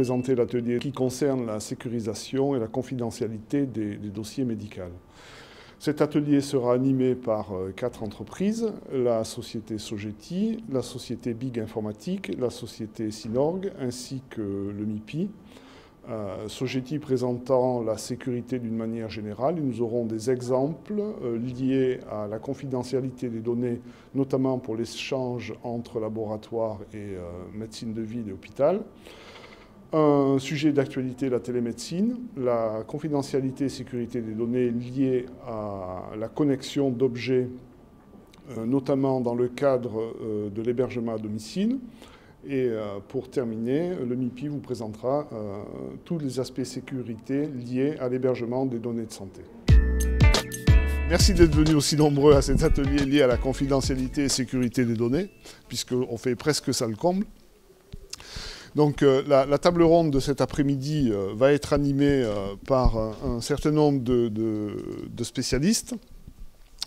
présenter l'atelier qui concerne la sécurisation et la confidentialité des dossiers médicaux. Cet atelier sera animé par 4 entreprises, la société Sogeti, la société Big Informatique, la société Synorg ainsi que le MIPI. Sogeti présentant la sécurité d'une manière générale. Nous aurons des exemples liés à la confidentialité des données, notamment pour l'échange entre laboratoires et médecine de ville et hôpital. Un sujet d'actualité, la télémédecine, la confidentialité et sécurité des données liées à la connexion d'objets, notamment dans le cadre de l'hébergement à domicile. Et pour terminer, le MIPI vous présentera tous les aspects sécurité liés à l'hébergement des données de santé. Merci d'être venus aussi nombreux à cet atelier lié à la confidentialité et sécurité des données, puisqu'on fait presque ça le comble. Donc la table ronde de cet après-midi va être animée par un certain nombre de spécialistes.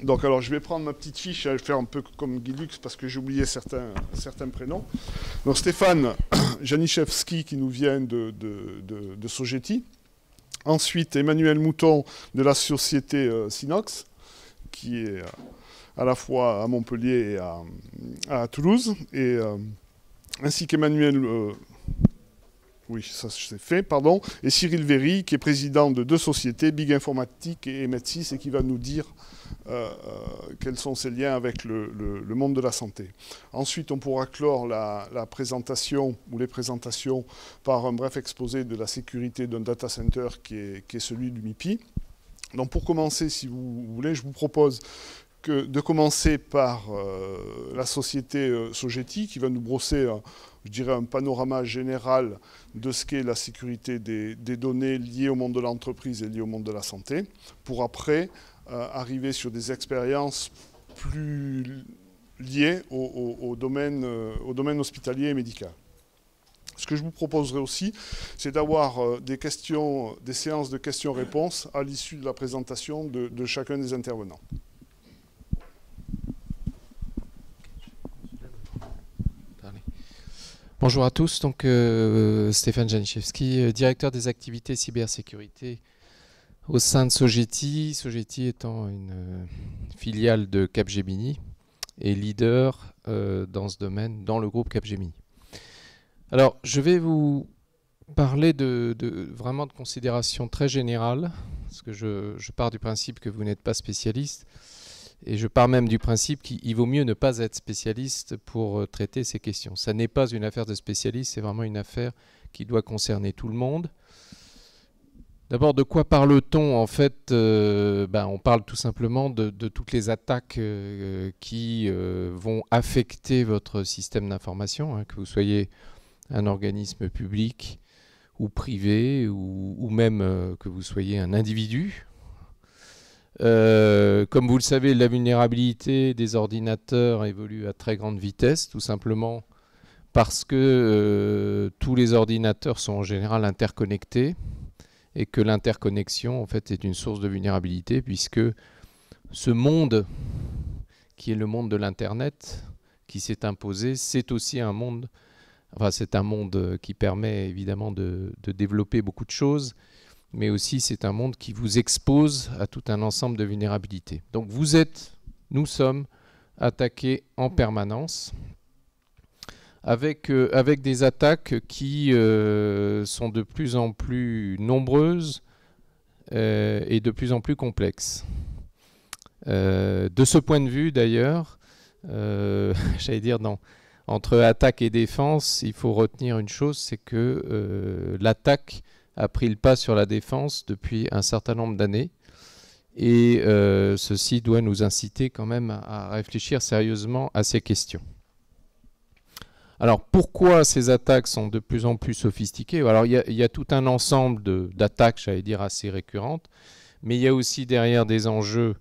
Donc alors je vais prendre ma petite fiche, je vais faire un peu comme Guilux parce que j'ai oublié certains prénoms. Donc Stéphane Janiszewski qui nous vient de Sogeti. Ensuite Emmanuel Mouton de la société Synox qui est à la fois à Montpellier et à Toulouse. Et ainsi qu'Emmanuel... Oui, ça c'est fait, pardon. Et Cyril Véry, qui est président de 2 sociétés, Big Informatique et Med6, et qui va nous dire quels sont ses liens avec le monde de la santé. Ensuite, on pourra clore la présentation ou les présentations par un bref exposé de la sécurité d'un data center qui est celui du MIPI. Donc pour commencer, si vous voulez, je vous propose de commencer par la société Sogeti, qui va nous brosser, je dirais, un panorama général de ce qu'est la sécurité des données liées au monde de l'entreprise et liées au monde de la santé, pour après arriver sur des expériences plus liées au domaine hospitalier et médical. Ce que je vous proposerai aussi, c'est d'avoir des séances de questions-réponses à l'issue de la présentation de chacun des intervenants. Bonjour à tous, donc Stéphane Janiszewski, directeur des activités cybersécurité au sein de Sogeti. Sogeti étant une filiale de Capgemini et leader dans ce domaine, dans le groupe Capgemini. Alors, je vais vous parler vraiment de considérations très générales, parce que je pars du principe que vous n'êtes pas spécialiste. Et je pars même du principe qu'il vaut mieux ne pas être spécialiste pour traiter ces questions. Ça n'est pas une affaire de spécialiste, c'est vraiment une affaire qui doit concerner tout le monde. D'abord, de quoi parle-t-on? En fait, on parle tout simplement de toutes les attaques qui vont affecter votre système d'information, hein, que vous soyez un organisme public ou privé, ou même que vous soyez un individu. Comme vous le savez, la vulnérabilité des ordinateurs évolue à très grande vitesse, tout simplement parce que tous les ordinateurs sont en général interconnectés et que l'interconnexion en fait est une source de vulnérabilité, puisque ce monde qui est le monde de l'Internet qui s'est imposé, c'est aussi un monde, c'est un monde qui permet évidemment de développer beaucoup de choses, mais aussi c'est un monde qui vous expose à tout un ensemble de vulnérabilités. Donc nous sommes attaqués en permanence avec des attaques qui sont de plus en plus nombreuses et de plus en plus complexes. De ce point de vue d'ailleurs, j'allais dire entre attaque et défense, il faut retenir une chose, c'est que l'attaque a pris le pas sur la défense depuis un certain nombre d'années. Et ceci doit nous inciter quand même à réfléchir sérieusement à ces questions. Alors pourquoi ces attaques sont de plus en plus sophistiquées? Alors il y a tout un ensemble d'attaques, j'allais dire, assez récurrentes, mais il y a aussi derrière des enjeux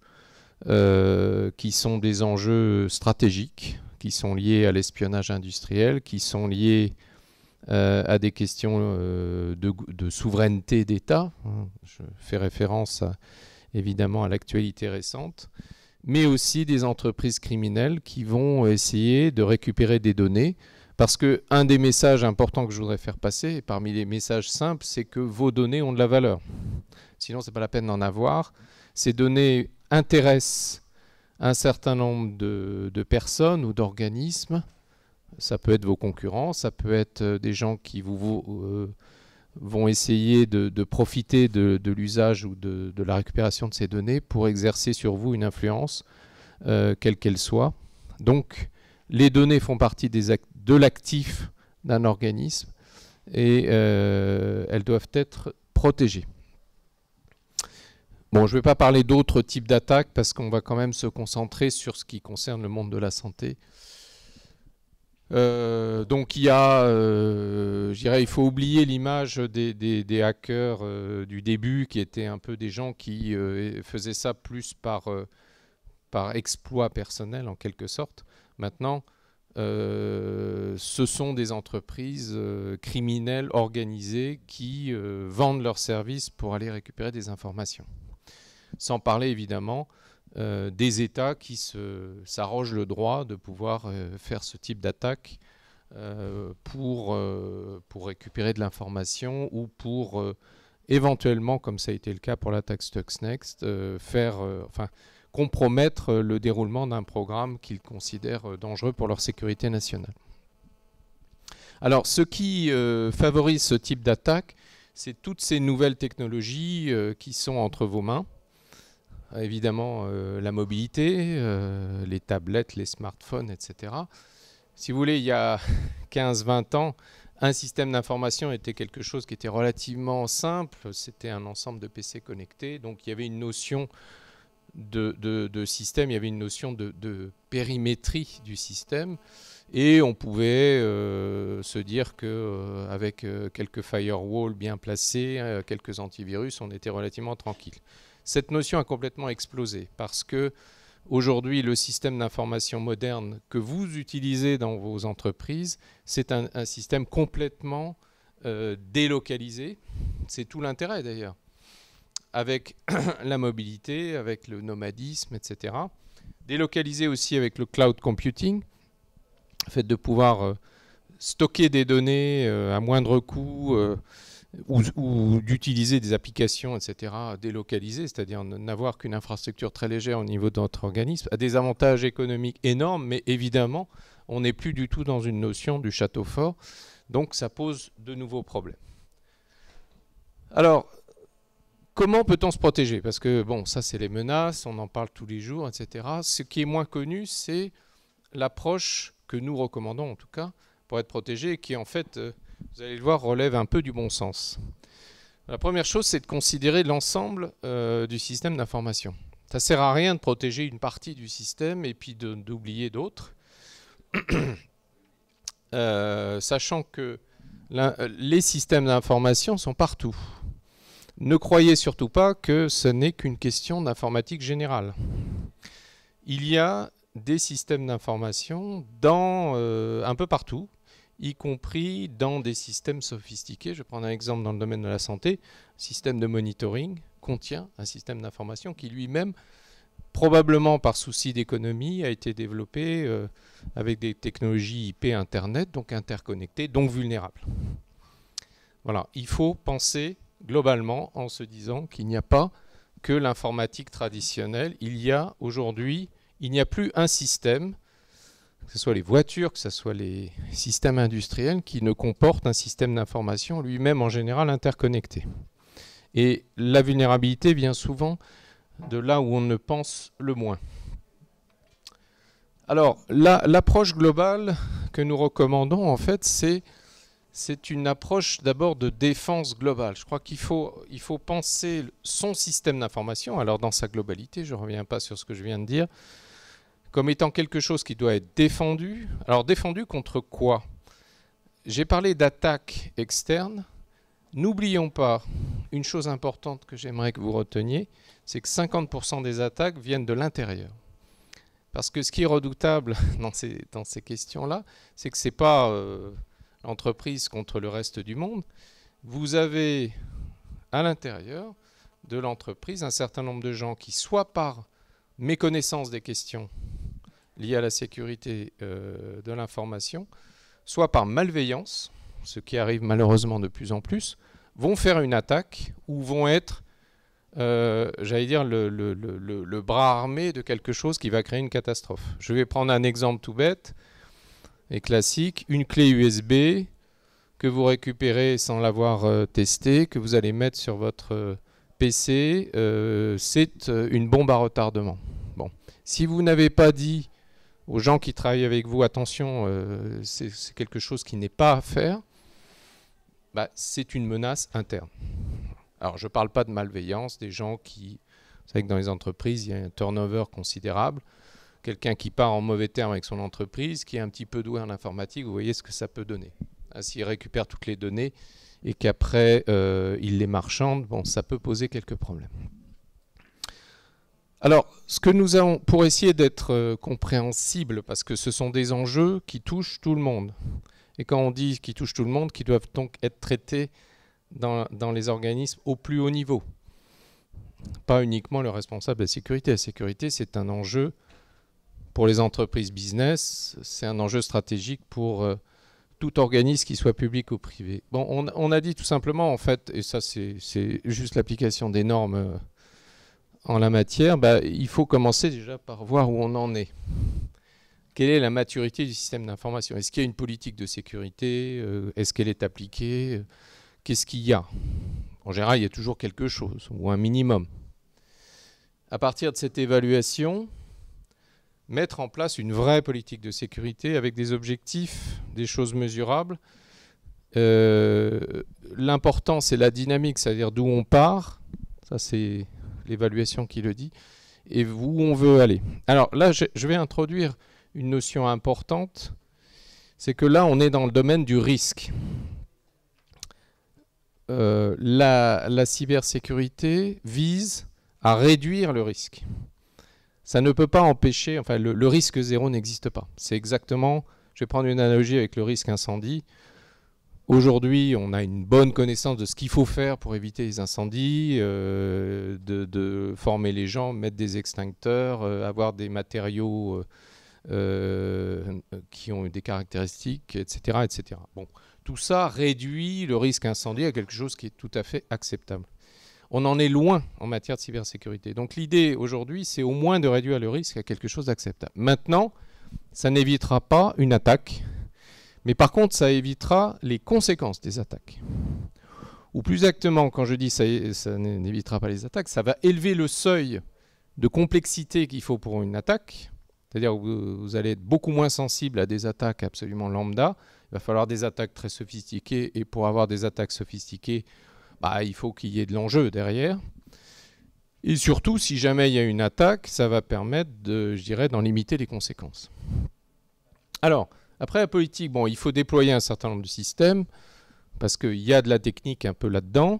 qui sont des enjeux stratégiques, qui sont liés à l'espionnage industriel, qui sont liés à des questions de souveraineté d'État. Je fais référence évidemment à l'actualité récente, mais aussi des entreprises criminelles qui vont essayer de récupérer des données Parce qu'un des messages importants que je voudrais faire passer, parmi les messages simples, c'est que vos données ont de la valeur. Sinon, ce n'est pas la peine d'en avoir. Ces données intéressent un certain nombre de personnes ou d'organismes. Ça peut être vos concurrents, ça peut être des gens qui vont essayer de profiter de l'usage ou de la récupération de ces données pour exercer sur vous une influence, quelle qu'elle soit. Donc, les données font partie de l'actif d'un organisme et elles doivent être protégées. Bon, je ne vais pas parler d'autres types d'attaques parce qu'on va quand même se concentrer sur ce qui concerne le monde de la santé. Donc il y a, je dirais, il faut oublier l'image des hackers du début qui étaient un peu des gens qui faisaient ça plus par exploit personnel en quelque sorte. Maintenant, ce sont des entreprises criminelles organisées qui vendent leurs services pour aller récupérer des informations. Sans parler évidemment des États qui s'arrogent le droit de pouvoir faire ce type d'attaque pour récupérer de l'information ou pour éventuellement, comme ça a été le cas pour l'attaque Stuxnet, compromettre le déroulement d'un programme qu'ils considèrent dangereux pour leur sécurité nationale. Alors, ce qui favorise ce type d'attaque, c'est toutes ces nouvelles technologies qui sont entre vos mains. Évidemment, la mobilité, les tablettes, les smartphones, etc. Si vous voulez, il y a 15-20 ans, un système d'information était quelque chose qui était relativement simple. C'était un ensemble de PC connectés. Donc, il y avait une notion de système, il y avait une notion de périmétrie du système. Et on pouvait se dire qu'avec quelques firewalls bien placés, quelques antivirus, on était relativement tranquille. Cette notion a complètement explosé parce que aujourd'hui, le système d'information moderne que vous utilisez dans vos entreprises, c'est un système complètement délocalisé. C'est tout l'intérêt d'ailleurs. Avec la mobilité, avec le nomadisme, etc. Délocalisé aussi avec le cloud computing, le fait de pouvoir stocker des données à moindre coût, ou d'utiliser des applications, etc., délocalisées, c'est-à-dire n'avoir qu'une infrastructure très légère au niveau de notre organisme, a des avantages économiques énormes, mais évidemment, on n'est plus du tout dans une notion du château fort, donc ça pose de nouveaux problèmes. Alors, comment peut-on se protéger? Parce que, bon, ça c'est les menaces, on en parle tous les jours, etc. Ce qui est moins connu, c'est l'approche que nous recommandons, en tout cas, pour être protégé, qui en fait... vous allez le voir, relève un peu du bon sens. La première chose, c'est de considérer l'ensemble du système d'information. Ça ne sert à rien de protéger une partie du système et puis d'oublier d'autres, sachant que les systèmes d'information sont partout. Ne croyez surtout pas que ce n'est qu'une question d'informatique générale. Il y a des systèmes d'information un peu partout, y compris dans des systèmes sophistiqués. Je vais prendre un exemple dans le domaine de la santé. Un système de monitoring contient un système d'information qui lui-même, probablement par souci d'économie, a été développé avec des technologies IP Internet, donc interconnectées, donc vulnérables. Voilà, il faut penser globalement en se disant qu'il n'y a pas que l'informatique traditionnelle. Il y a aujourd'hui, il n'y a plus un système, que ce soit les voitures, que ce soit les systèmes industriels, qui ne comportent un système d'information lui-même en général interconnecté. Et la vulnérabilité vient souvent de là où on ne pense le moins. Alors, l'approche globale que nous recommandons, en fait, c'est une approche d'abord de défense globale. Je crois qu'il faut penser son système d'information, alors dans sa globalité, je ne reviens pas sur ce que je viens de dire, comme étant quelque chose qui doit être défendu. Alors défendu contre quoi? J'ai parlé d'attaques externes. N'oublions pas une chose importante que j'aimerais que vous reteniez, c'est que 50% des attaques viennent de l'intérieur. Parce que ce qui est redoutable dans ces questions-là, c'est que ce n'est pas l'entreprise contre le reste du monde. Vous avez à l'intérieur de l'entreprise un certain nombre de gens qui, soit par méconnaissance des questions liées à la sécurité de l'information, soit par malveillance, ce qui arrive malheureusement de plus en plus, vont faire une attaque ou vont être, j'allais dire, le bras armé de quelque chose qui va créer une catastrophe. Je vais prendre un exemple tout bête et classique, une clé USB que vous récupérez sans l'avoir testée, que vous allez mettre sur votre PC, c'est une bombe à retardement. Bon. Si vous n'avez pas dit aux gens qui travaillent avec vous, attention, c'est quelque chose qui n'est pas à faire, bah, c'est une menace interne. Alors, je ne parle pas de malveillance, des gens qui... Vous savez que dans les entreprises, il y a un turnover considérable. Quelqu'un qui part en mauvais termes avec son entreprise, qui est un petit peu doué en informatique, vous voyez ce que ça peut donner. S'il récupère toutes les données et qu'après, il les marchande, bon, ça peut poser quelques problèmes. Alors, ce que nous avons, pour essayer d'être compréhensible, parce que ce sont des enjeux qui touchent tout le monde, et quand on dit qu'ils touchent tout le monde, qui doivent donc être traités dans les organismes au plus haut niveau. Pas uniquement le responsable de la sécurité. La sécurité, c'est un enjeu pour les entreprises business, c'est un enjeu stratégique pour tout organisme, qui soit public ou privé. Bon, on a dit tout simplement, en fait, et ça c'est juste l'application des normes en la matière, bah, il faut commencer déjà par voir où on en est. Quelle est la maturité du système d'information? Est-ce qu'il y a une politique de sécurité? Est-ce qu'elle est appliquée? Qu'est-ce qu'il y a? En général, il y a toujours quelque chose, ou un minimum. À partir de cette évaluation, mettre en place une vraie politique de sécurité avec des objectifs, des choses mesurables. L'important, c'est la dynamique, c'est-à-dire d'où on part. Ça, c'est l'évaluation qui le dit. Et où on veut aller. Alors là, je vais introduire une notion importante. C'est que là, on est dans le domaine du risque. La cybersécurité vise à réduire le risque. Ça ne peut pas empêcher, enfin le risque zéro n'existe pas. C'est exactement, je vais prendre une analogie avec le risque incendie. Aujourd'hui, on a une bonne connaissance de ce qu'il faut faire pour éviter les incendies, de former les gens, mettre des extincteurs, avoir des matériaux qui ont des caractéristiques, etc., etc. Bon, tout ça réduit le risque incendie à quelque chose qui est tout à fait acceptable. On en est loin en matière de cybersécurité. Donc l'idée aujourd'hui, c'est au moins de réduire le risque à quelque chose d'acceptable. Maintenant, ça n'évitera pas une attaque, mais par contre, ça évitera les conséquences des attaques. Ou plus exactement, quand je dis ça n'évitera pas les attaques, ça va élever le seuil de complexité qu'il faut pour une attaque. C'est-à-dire que vous allez être beaucoup moins sensible à des attaques absolument lambda. Il va falloir des attaques très sophistiquées, et pour avoir des attaques sophistiquées, bah, il faut qu'il y ait de l'enjeu derrière. Et surtout, si jamais il y a une attaque, ça va permettre, je dirais, d'en limiter les conséquences. Alors, après la politique, bon, il faut déployer un certain nombre de systèmes, parce qu'il y a de la technique un peu là-dedans.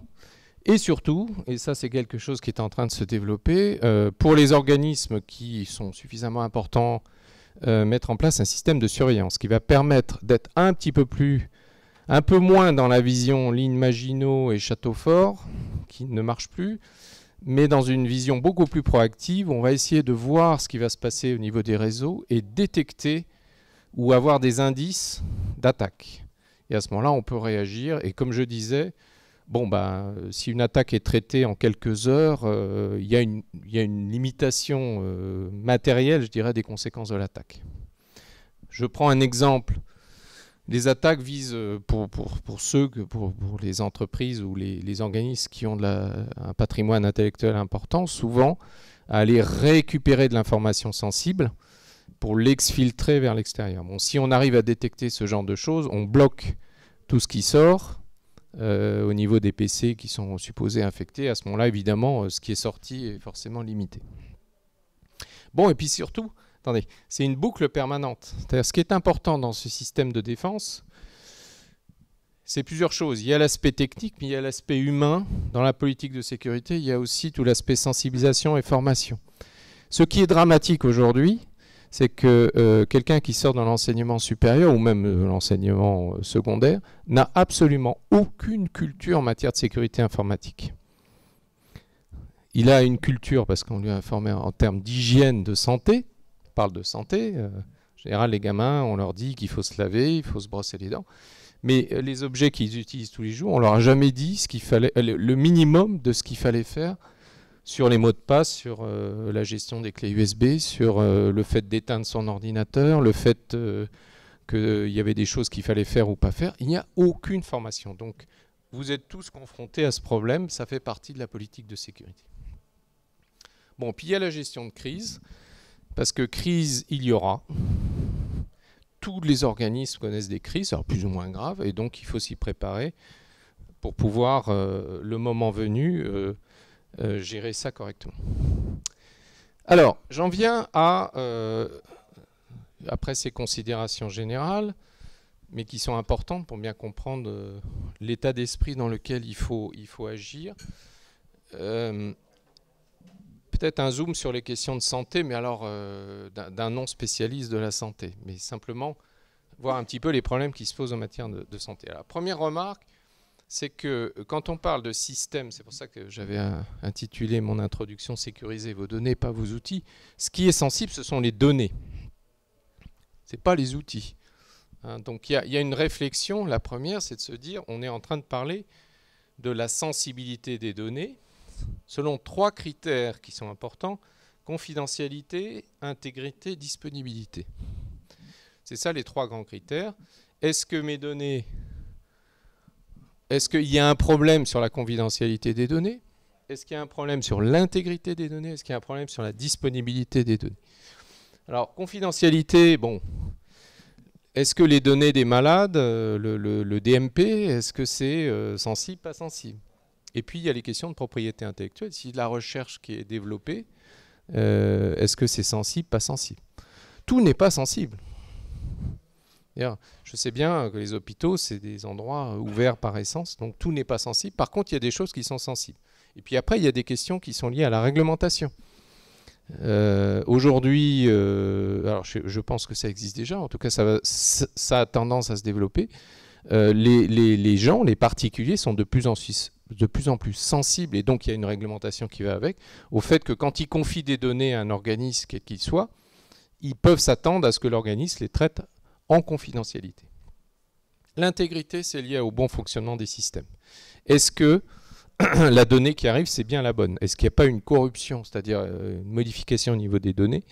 Et surtout, et ça c'est quelque chose qui est en train de se développer, pour les organismes qui sont suffisamment importants, mettre en place un système de surveillance qui va permettre d'être un peu moins dans la vision ligne Maginot et château fort, qui ne marche plus, mais dans une vision beaucoup plus proactive. On va essayer de voir ce qui va se passer au niveau des réseaux et détecter ou avoir des indices d'attaque. Et à ce moment-là, on peut réagir. Et comme je disais, bon, ben, si une attaque est traitée en quelques heures, il y a une limitation matérielle, je dirais, des conséquences de l'attaque. Je prends un exemple. Les attaques visent, pour les entreprises ou les organismes qui ont un patrimoine intellectuel important, souvent à aller récupérer de l'information sensible pour l'exfiltrer vers l'extérieur. Bon, si on arrive à détecter ce genre de choses, on bloque tout ce qui sort au niveau des PC qui sont supposés infectés. À ce moment-là, évidemment, ce qui est sorti est forcément limité. Bon, et puis surtout, attendez, c'est une boucle permanente. C'est-à-dire, ce qui est important dans ce système de défense, c'est plusieurs choses. Il y a l'aspect technique, mais il y a l'aspect humain. Dans la politique de sécurité, il y a aussi tout l'aspect sensibilisation et formation. Ce qui est dramatique aujourd'hui, c'est que quelqu'un qui sort dans l'enseignement supérieur ou même l'enseignement secondaire n'a absolument aucune culture en matière de sécurité informatique. Il a une culture parce qu'on lui a formé en termes d'hygiène de santé. On parle de santé, général, les gamins, on leur dit qu'il faut se laver, il faut se brosser les dents. Mais les objets qu'ils utilisent tous les jours, on leur a jamais dit ce qu'il fallait, le minimum de ce qu'il fallait faire sur les mots de passe, sur la gestion des clés USB, sur le fait d'éteindre son ordinateur, le fait qu'il y avait des choses qu'il fallait faire ou pas faire. Il n'y a aucune formation. Donc, vous êtes tous confrontés à ce problème. Ça fait partie de la politique de sécurité. Bon, puis il y a la gestion de crise. Parce que crise, il y aura. Tous les organismes connaissent des crises, alors plus ou moins graves, et donc il faut s'y préparer pour pouvoir, le moment venu, gérer ça correctement. Alors, j'en viens à, après ces considérations générales, mais qui sont importantes pour bien comprendre l'état d'esprit dans lequel il faut agir. Peut-être un zoom sur les questions de santé, mais alors d'un non-spécialiste de la santé, mais simplement voir un petit peu les problèmes qui se posent en matière de santé. Alors, première remarque, c'est que quand on parle de système, c'est pour ça que j'avais intitulé mon introduction « Sécuriser vos données, pas vos outils », ce qui est sensible, ce sont les données, ce n'est pas les outils. Hein, donc il y a une réflexion, la première, c'est de se dire, on est en train de parler de la sensibilité des données, selon 3 critères qui sont importants: confidentialité, intégrité, disponibilité. C'est ça les 3 grands critères. Est-ce que mes données... Est-ce qu'il y a un problème sur la confidentialité des données? Est-ce qu'il y a un problème sur l'intégrité des données? Est-ce qu'il y a un problème sur la disponibilité des données? Alors, confidentialité, bon... Est-ce que les données des malades, le DMP, est-ce que c'est sensible, pas sensible? Et puis, il y a les questions de propriété intellectuelle. Si la recherche qui est développée, est-ce que c'est sensible, pas sensible? Tout n'est pas sensible. Je sais bien que les hôpitaux, c'est des endroits ouverts par essence, donc tout n'est pas sensible. Par contre, il y a des choses qui sont sensibles. Et puis après, il y a des questions qui sont liées à la réglementation. Aujourd'hui, alors je pense que ça existe déjà, en tout cas ça a tendance à se développer. Les gens, les particuliers sont de plus en plus sensibles, et donc il y a une réglementation qui va avec, au fait que quand ils confient des données à un organisme, quel qu'il soit, ils peuvent s'attendre à ce que l'organisme les traite en confidentialité. L'intégrité, c'est lié au bon fonctionnement des systèmes. Est-ce que la donnée qui arrive, c'est bien la bonne? Est-ce qu'il n'y a pas une corruption, c'est-à-dire une modification au niveau des données?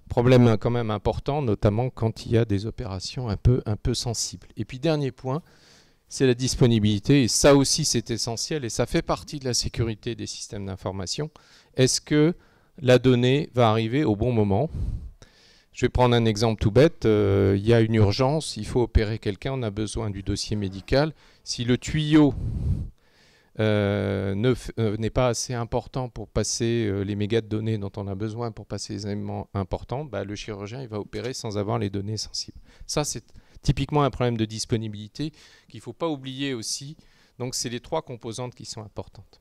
Problème quand même important, notamment quand il y a des opérations un peu sensibles. Et puis dernier point, c'est la disponibilité, et ça aussi c'est essentiel, et ça fait partie de la sécurité des systèmes d'information. Est-ce que la donnée va arriver au bon moment? Je vais prendre un exemple tout bête. Il y a une urgence, il faut opérer quelqu'un, on a besoin du dossier médical. Si le tuyau n'est pas assez important pour passer les mégas de données dont on a besoin pour passer les éléments importants, bah, le chirurgien il va opérer sans avoir les données sensibles. Ça, c'est typiquement un problème de disponibilité qu'il ne faut pas oublier aussi. Donc, c'est les 3 composantes qui sont importantes.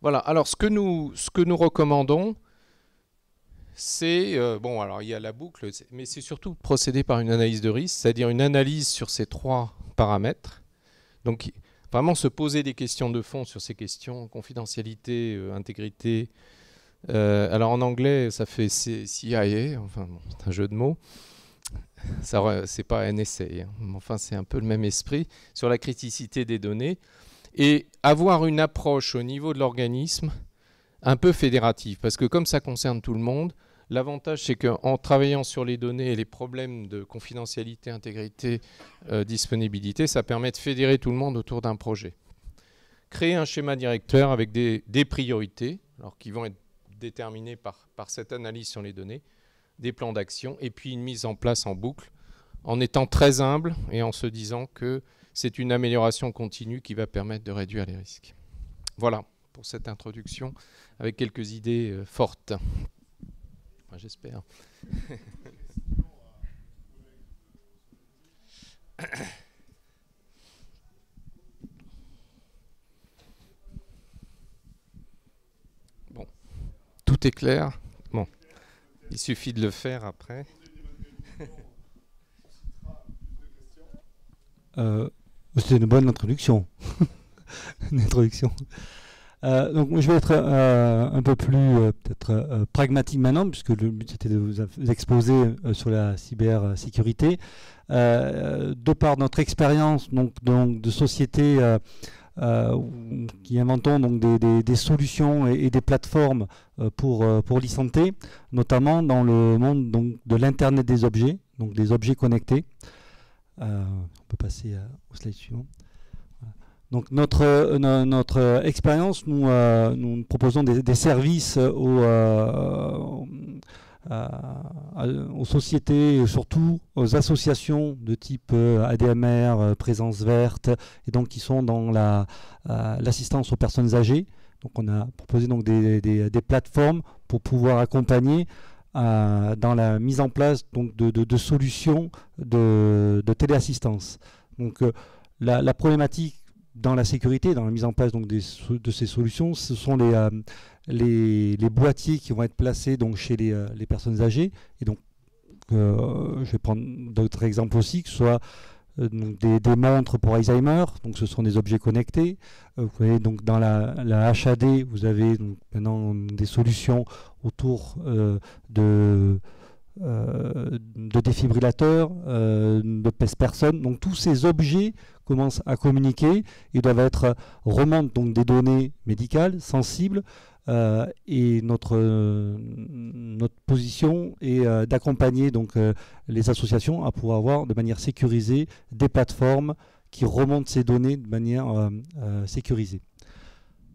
Voilà. Alors, ce que nous recommandons, c'est, bon, alors il y a la boucle, mais c'est surtout procéder par une analyse de risque, c'est-à-dire une analyse sur ces 3 paramètres. Donc, vraiment se poser des questions de fond sur ces questions, confidentialité, intégrité. Alors en anglais, ça fait CIA, enfin bon, c'est un jeu de mots. C'est pas NSA, hein, mais enfin c'est un peu le même esprit, sur la criticité des données. Et avoir une approche au niveau de l'organisme un peu fédérative, parce que comme ça concerne tout le monde, l'avantage, c'est qu'en travaillant sur les données et les problèmes de confidentialité, intégrité, disponibilité, ça permet de fédérer tout le monde autour d'un projet. Créer un schéma directeur avec des priorités, alors qui vont être déterminées par cette analyse sur les données, des plans d'action, et puis une mise en place en boucle, en étant très humble et en se disant que c'est une amélioration continue qui va permettre de réduire les risques. Voilà pour cette introduction, avec quelques idées fortes. J'espère. Bon, tout est clair. Bon, il suffit de le faire après. C'était une bonne introduction. Une introduction. Donc, je vais être un peu plus peut-être pragmatique maintenant, puisque le but c'était de vous exposer sur la cybersécurité. De par notre expérience donc de société qui inventons donc des solutions et des plateformes pour l'e-santé, notamment dans le monde donc, de l'Internet des objets, donc des objets connectés. On peut passer au slide suivant. Donc notre expérience, nous proposons des services aux sociétés et surtout aux associations de type ADMR, Présence Verte, et donc qui sont dans l'assistance aux personnes âgées. Donc on a proposé donc des plateformes pour pouvoir accompagner dans la mise en place donc de solutions de téléassistance. Donc la problématique dans la sécurité, dans la mise en place donc de ces solutions, ce sont les boîtiers qui vont être placés donc chez les personnes âgées. Et donc, je vais prendre d'autres exemples aussi, que ce soit des montres pour Alzheimer, donc ce sont des objets connectés. Vous voyez, donc dans la HAD, vous avez donc maintenant des solutions autour de défibrillateurs, de pèse-personnes. Donc tous ces objets commencent à communiquer et doivent être remontent donc des données médicales sensibles. Et notre position est d'accompagner donc les associations à pouvoir avoir de manière sécurisée des plateformes qui remontent ces données de manière sécurisée.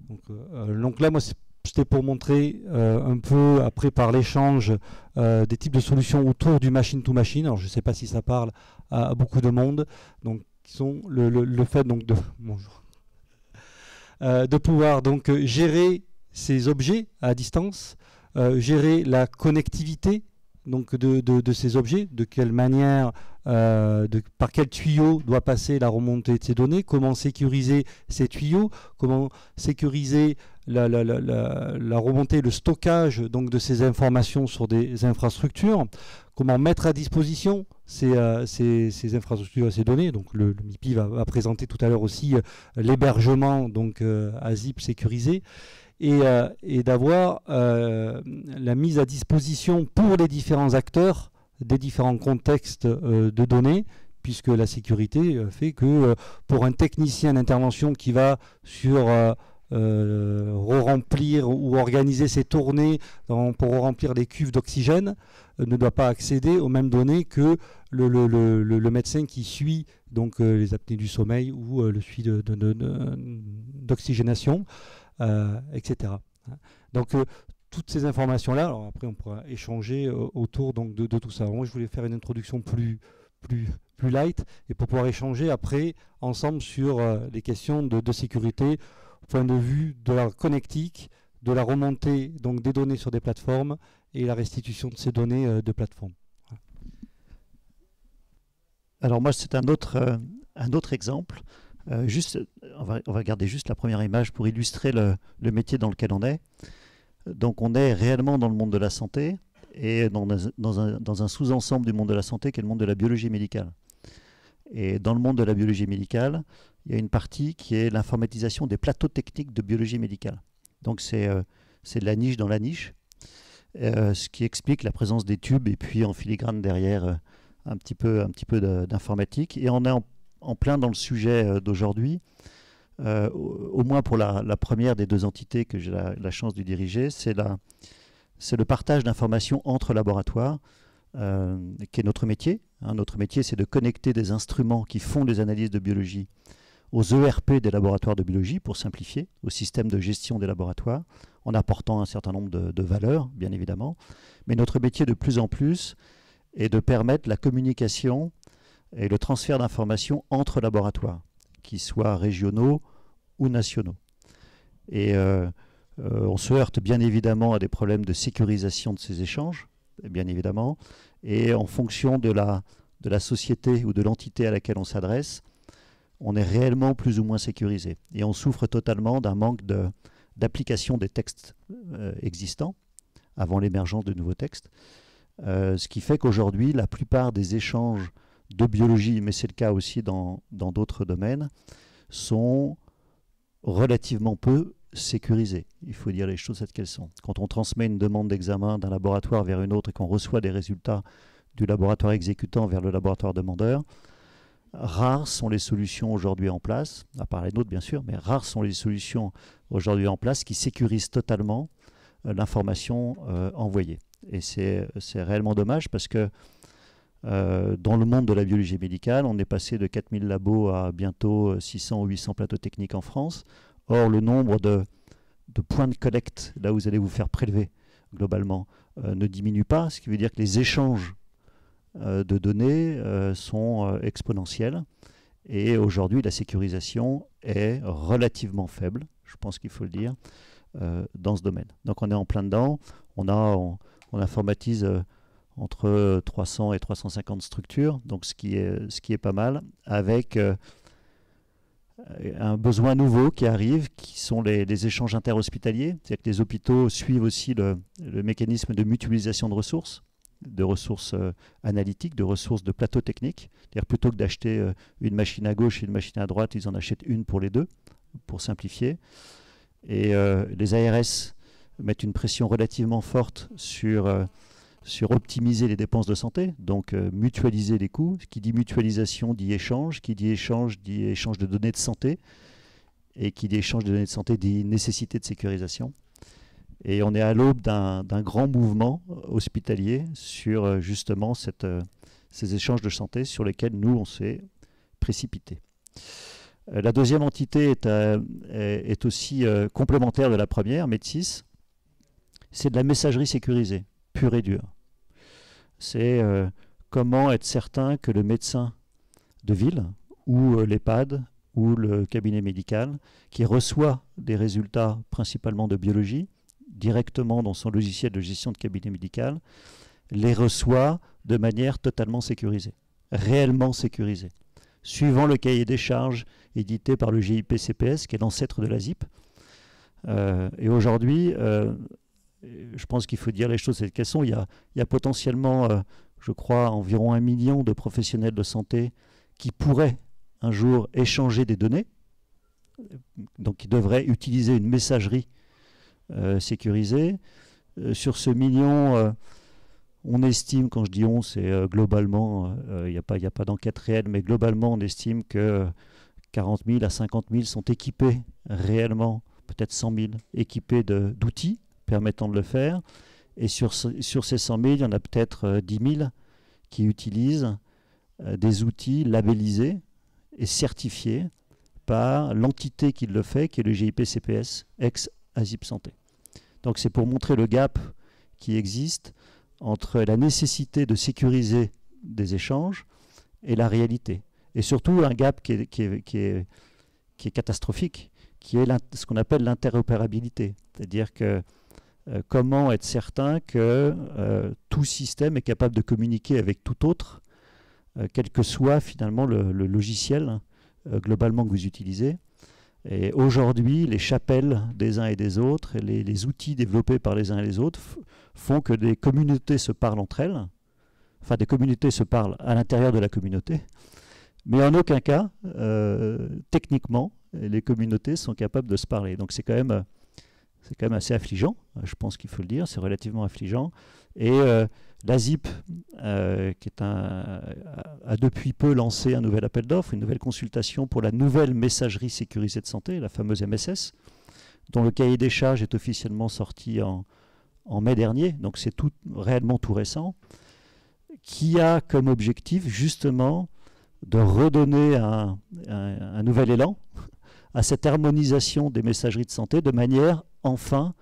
Donc là, moi, c'était pour montrer un peu, après par l'échange, des types de solutions autour du machine-to-machine. Alors je ne sais pas si ça parle à beaucoup de monde, donc qui sont le fait donc de pouvoir donc gérer ces objets à distance, gérer la connectivité donc de ces objets, de quelle manière, par quel tuyau doit passer la remontée de ces données, comment sécuriser ces tuyaux, comment sécuriser la remontée, le stockage donc de ces informations sur des infrastructures, comment mettre à disposition ces infrastructures et ces données. Donc le MIPI va présenter tout à l'heure aussi l'hébergement donc à zip sécurisé. Et d'avoir la mise à disposition pour les différents acteurs des différents contextes de données, puisque la sécurité fait que pour un technicien d'intervention qui va sur remplir ou organiser ses tournées pour remplir les cuves d'oxygène, ne doit pas accéder aux mêmes données que le médecin qui suit donc, les apnées du sommeil ou le suivi d'oxygénation. Etc. Donc toutes ces informations-là, alors après on pourra échanger autour donc, de tout ça. Moi je voulais faire une introduction plus light et pour pouvoir échanger après ensemble sur les questions de sécurité au point de vue de la connectique, de la remontée donc, des données sur des plateformes et la restitution de ces données de plateformes. Alors moi c'est un autre exemple. On va regarder juste la première image pour illustrer le métier dans lequel on est. Donc on est réellement dans le monde de la santé et dans un sous-ensemble du monde de la santé qui est le monde de la biologie médicale. Et dans le monde de la biologie médicale, il y a une partie qui est l'informatisation des plateaux techniques de biologie médicale. Donc c'est de la niche dans la niche, ce qui explique la présence des tubes et puis en filigrane derrière un petit peu d'informatique. Et on est en plein dans le sujet d'aujourd'hui, au moins pour la première des deux entités que j'ai la chance de diriger, c'est le partage d'informations entre laboratoires, qui est notre métier. Notre métier, c'est de connecter des instruments qui font des analyses de biologie aux ERP des laboratoires de biologie, pour simplifier, au système de gestion des laboratoires, en apportant un certain nombre de valeurs, bien évidemment. Mais notre métier, de plus en plus, est de permettre la communication et le transfert d'informations entre laboratoires, qu'ils soient régionaux ou nationaux. Et on se heurte bien évidemment à des problèmes de sécurisation de ces échanges, bien évidemment, et en fonction de la société ou de l'entité à laquelle on s'adresse, on est réellement plus ou moins sécurisé. Et on souffre totalement d'un manque d'application des textes existants, avant l'émergence de nouveaux textes, ce qui fait qu'aujourd'hui, la plupart des échanges de biologie, mais c'est le cas aussi dans d'autres domaines, sont relativement peu sécurisé. Il faut dire les choses telles qu'elles sont. Quand on transmet une demande d'examen d'un laboratoire vers une autre et qu'on reçoit des résultats du laboratoire exécutant vers le laboratoire demandeur, rares sont les solutions aujourd'hui en place, à part les nôtres bien sûr, mais rares sont les solutions aujourd'hui en place qui sécurisent totalement l'information envoyée. Et c'est réellement dommage parce que dans le monde de la biologie médicale, on est passé de 4000 labos à bientôt 600 ou 800 plateaux techniques en France. Or, le nombre de points de collecte, là où vous allez vous faire prélever globalement, ne diminue pas, ce qui veut dire que les échanges de données sont exponentiels. Et aujourd'hui, la sécurisation est relativement faible, je pense qu'il faut le dire, dans ce domaine. Donc on est en plein dedans, on informatise entre 300 et 350 structures, donc ce qui est pas mal, avec un besoin nouveau qui arrive, qui sont les échanges interhospitaliers, c'est-à-dire que les hôpitaux suivent aussi le mécanisme de mutualisation de ressources analytiques, de ressources de plateaux techniques. C'est-à-dire plutôt que d'acheter une machine à gauche et une machine à droite, ils en achètent une pour les deux, pour simplifier. Et les ARS mettent une pression relativement forte sur optimiser les dépenses de santé, donc mutualiser les coûts. Qui dit mutualisation dit échange dit échange de données de santé, et qui dit échange de données de santé dit nécessité de sécurisation. Et on est à l'aube d'un grand mouvement hospitalier sur justement ces échanges de santé sur lesquels nous, on s'est précipité. La deuxième entité est aussi complémentaire de la première, Med6. C'est de la messagerie sécurisée, pure et dure. C'est comment être certain que le médecin de ville ou l'EHPAD ou le cabinet médical qui reçoit des résultats principalement de biologie directement dans son logiciel de gestion de cabinet médical, les reçoit de manière totalement sécurisée, réellement sécurisée, suivant le cahier des charges édité par le GIP-CPS, qui est l'ancêtre de la ZIP. Et aujourd'hui, je pense qu'il faut dire les choses telles qu'elles sont. Il y a potentiellement, je crois, environ 1 million de professionnels de santé qui pourraient un jour échanger des données, donc qui devraient utiliser une messagerie sécurisée. Sur ce million, on estime, quand je dis on, c'est globalement, il n'y a pas d'enquête réelle, mais globalement, on estime que 40 000 à 50 000 sont équipés réellement, peut-être 100 000, équipés d'outils permettant de le faire. Et sur ces 100 000, il y en a peut-être 10 000 qui utilisent des outils labellisés et certifiés par l'entité qui le fait, qui est le GIP-CPS, ex-ASIP Santé. Donc c'est pour montrer le gap qui existe entre la nécessité de sécuriser des échanges et la réalité. Et surtout un gap qui est catastrophique, qui est ce qu'on appelle l'interopérabilité. C'est-à-dire que comment être certain que tout système est capable de communiquer avec tout autre, quel que soit finalement le logiciel globalement que vous utilisez. Et aujourd'hui, les chapelles des uns et des autres, et les outils développés par les uns et les autres font que des communautés se parlent entre elles, enfin des communautés se parlent à l'intérieur de la communauté, mais en aucun cas, techniquement, les communautés sont capables de se parler. Donc c'est quand même assez affligeant, je pense qu'il faut le dire, c'est relativement affligeant. Et la ZIP, qui a depuis peu lancé un nouvel appel d'offres, une nouvelle consultation pour la nouvelle messagerie sécurisée de santé, la fameuse MSS, dont le cahier des charges est officiellement sorti en mai dernier, donc c'est réellement tout récent, qui a comme objectif justement de redonner un nouvel élan à cette harmonisation des messageries de santé de manière enfin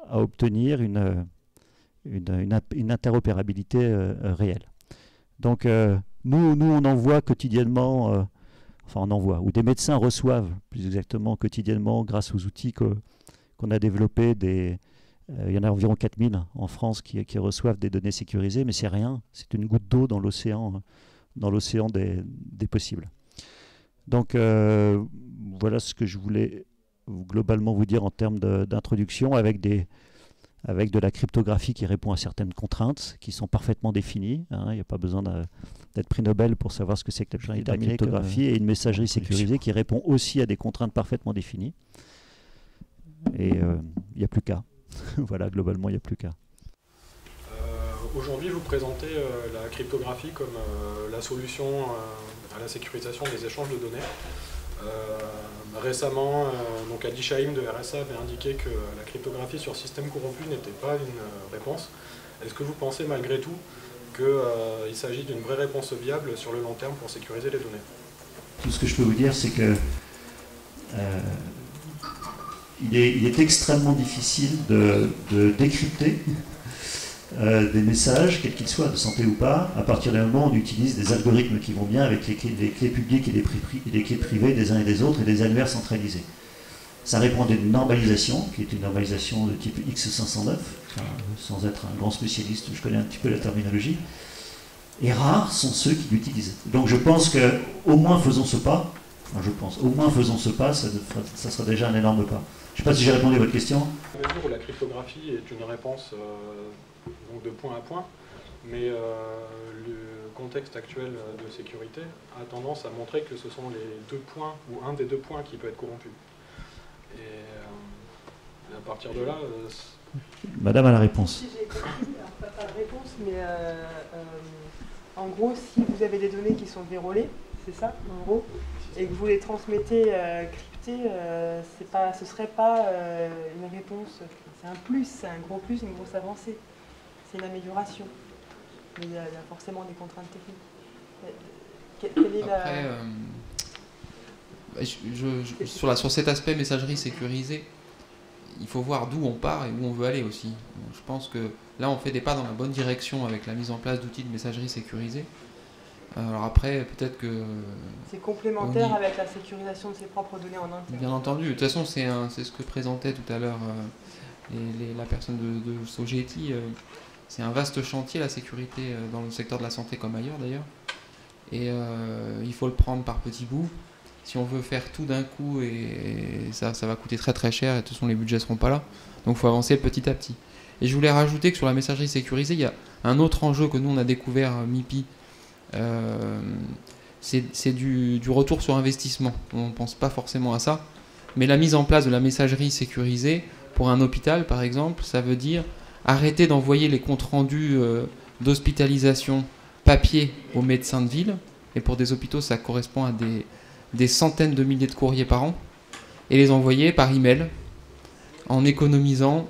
à obtenir une interopérabilité réelle. Donc nous on envoie quotidiennement, ou des médecins reçoivent plus exactement quotidiennement grâce aux outils qu'on a développés, il y en a environ 4000 en France qui reçoivent des données sécurisées, mais c'est rien, c'est une goutte d'eau dans l'océan des possibles. Donc voilà ce que je voulais globalement vous dire en termes d'introduction, avec de la cryptographie qui répond à certaines contraintes qui sont parfaitement définies. Il n'y a pas besoin d'être prix Nobel pour savoir ce que c'est que la cryptographie, et une messagerie sécurisée qui répond aussi à des contraintes parfaitement définies. Et il n'y a plus qu'à. Voilà, globalement, il n'y a plus qu'à. Aujourd'hui, vous présentez la cryptographie comme la solution à la sécurisation des échanges de données. Récemment, donc Adi Shaim de RSA avait indiqué que la cryptographie sur système corrompu n'était pas une réponse. Est-ce que vous pensez malgré tout qu'il s'agit d'une vraie réponse viable sur le long terme pour sécuriser les données? Tout ce que je peux vous dire, c'est que il est extrêmement difficile de décrypter des messages, quels qu'ils soient, de santé ou pas, à partir du moment où on utilise des algorithmes qui vont bien avec les clés publiques et les clés privées des uns et des autres et des annuaires centralisés. Ça répond à une normalisation, qui est une normalisation de type X509, sans être un grand spécialiste, je connais un petit peu la terminologie, et rares sont ceux qui l'utilisent. Donc je pense qu'au moins faisons ce pas, ça sera déjà un énorme pas. Je ne sais pas si j'ai répondu à votre question. À mesure où la cryptographie est une réponse donc de point à point, mais le contexte actuel de sécurité a tendance à montrer que ce sont les deux points, ou un des deux points qui peut être corrompu. Et à partir de là... Madame a la réponse. Si j'ai compris, alors pas de réponse, mais en gros, si vous avez des données qui sont vérolées, c'est ça, en gros, et que vous les transmettez cryptées, ce serait pas une réponse, c'est un plus, c'est un gros plus, une grosse avancée. C'est une amélioration. Mais il y a forcément des contraintes techniques. Quelle est Après, sur cet aspect messagerie sécurisée, il faut voir d'où on part et où on veut aller aussi. Donc, je pense que là, on fait des pas dans la bonne direction avec la mise en place d'outils de messagerie sécurisée. Alors après, peut-être que... C'est complémentaire avec la sécurisation de ses propres données en interne. Bien entendu. De toute façon, c'est ce que présentait tout à l'heure la personne de Sogeti. C'est un vaste chantier, la sécurité, dans le secteur de la santé comme ailleurs d'ailleurs. Et il faut le prendre par petits bouts. Si on veut faire tout d'un coup, et ça va coûter très très cher, et de toute façon les budgets ne seront pas là. Donc il faut avancer petit à petit. Et je voulais rajouter que sur la messagerie sécurisée, il y a un autre enjeu que nous on a découvert, MIPI. C'est du retour sur investissement. On ne pense pas forcément à ça. Mais la mise en place de la messagerie sécurisée, pour un hôpital par exemple, ça veut dire arrêter d'envoyer les comptes rendus d'hospitalisation papier aux médecins de ville. Et pour des hôpitaux, ça correspond à des centaines de milliers de courriers par an. Et les envoyer par email en économisant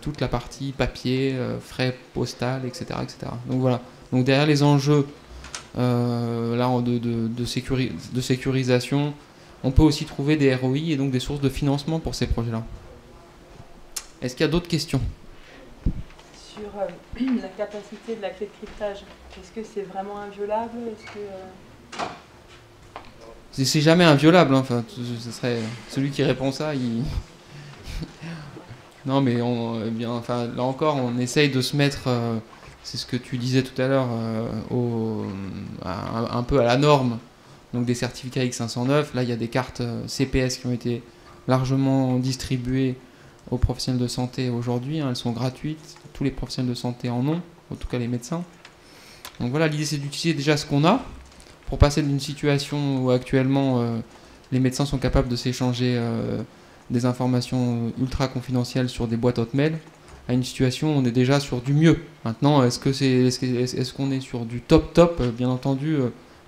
toute la partie papier, frais postal, etc., etc. Donc voilà. Donc derrière les enjeux de sécurisation, on peut aussi trouver des ROI et donc des sources de financement pour ces projets-là. Est-ce qu'il y a d'autres questions? Sur la capacité de la clé de cryptage, est-ce que c'est vraiment inviolable? C'est jamais inviolable, hein. Enfin, ce serait celui qui répond ça, non mais là encore, on essaye de se mettre, c'est ce que tu disais tout à l'heure, un peu à la norme, donc des certificats X509. Là, il y a des cartes CPS qui ont été largement distribuées aux professionnels de santé aujourd'hui, hein. Elles sont gratuites, tous les professionnels de santé en ont, en tout cas les médecins. Donc voilà, l'idée c'est d'utiliser déjà ce qu'on a pour passer d'une situation où actuellement les médecins sont capables de s'échanger des informations ultra confidentielles sur des boîtes hotmail, à une situation où on est déjà sur du mieux. Maintenant, est-ce qu'on est sur du top? Bien entendu,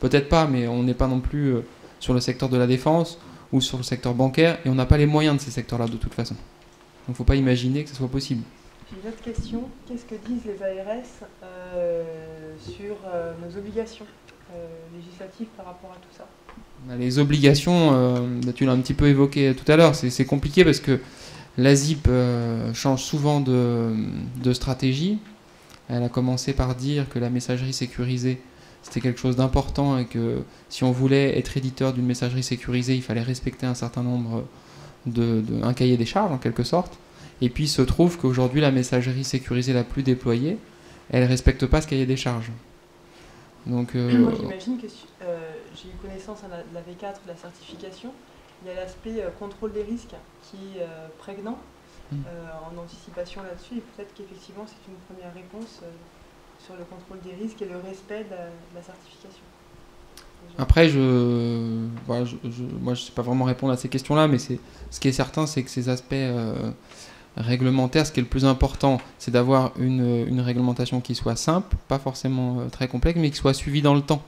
peut-être pas, mais on n'est pas non plus sur le secteur de la défense ou sur le secteur bancaire, et on n'a pas les moyens de ces secteurs-là de toute façon. Donc il ne faut pas imaginer que ce soit possible. J'ai une autre question. Qu'est-ce que disent les ARS sur nos obligations législatives par rapport à tout ça? Les obligations, tu l'as un petit peu évoqué tout à l'heure, c'est compliqué parce que l'ASIP change souvent de stratégie. Elle a commencé par dire que la messagerie sécurisée, c'était quelque chose d'important et que si on voulait être éditeur d'une messagerie sécurisée, il fallait respecter un certain nombre un cahier des charges en quelque sorte. Et puis il se trouve qu'aujourd'hui la messagerie sécurisée la plus déployée, elle ne respecte pas ce cahier des charges. Donc, moi j'imagine que j'ai eu connaissance de la V4, de la certification, il y a l'aspect contrôle des risques qui est prégnant en anticipation là-dessus, et peut-être qu'effectivement c'est une première réponse sur le contrôle des risques et le respect de la certification. Après, moi, je ne sais pas vraiment répondre à ces questions-là, mais ce qui est certain, c'est que ces aspects réglementaires, ce qui est le plus important, c'est d'avoir une réglementation qui soit simple, pas forcément très complexe, mais qui soit suivie dans le temps.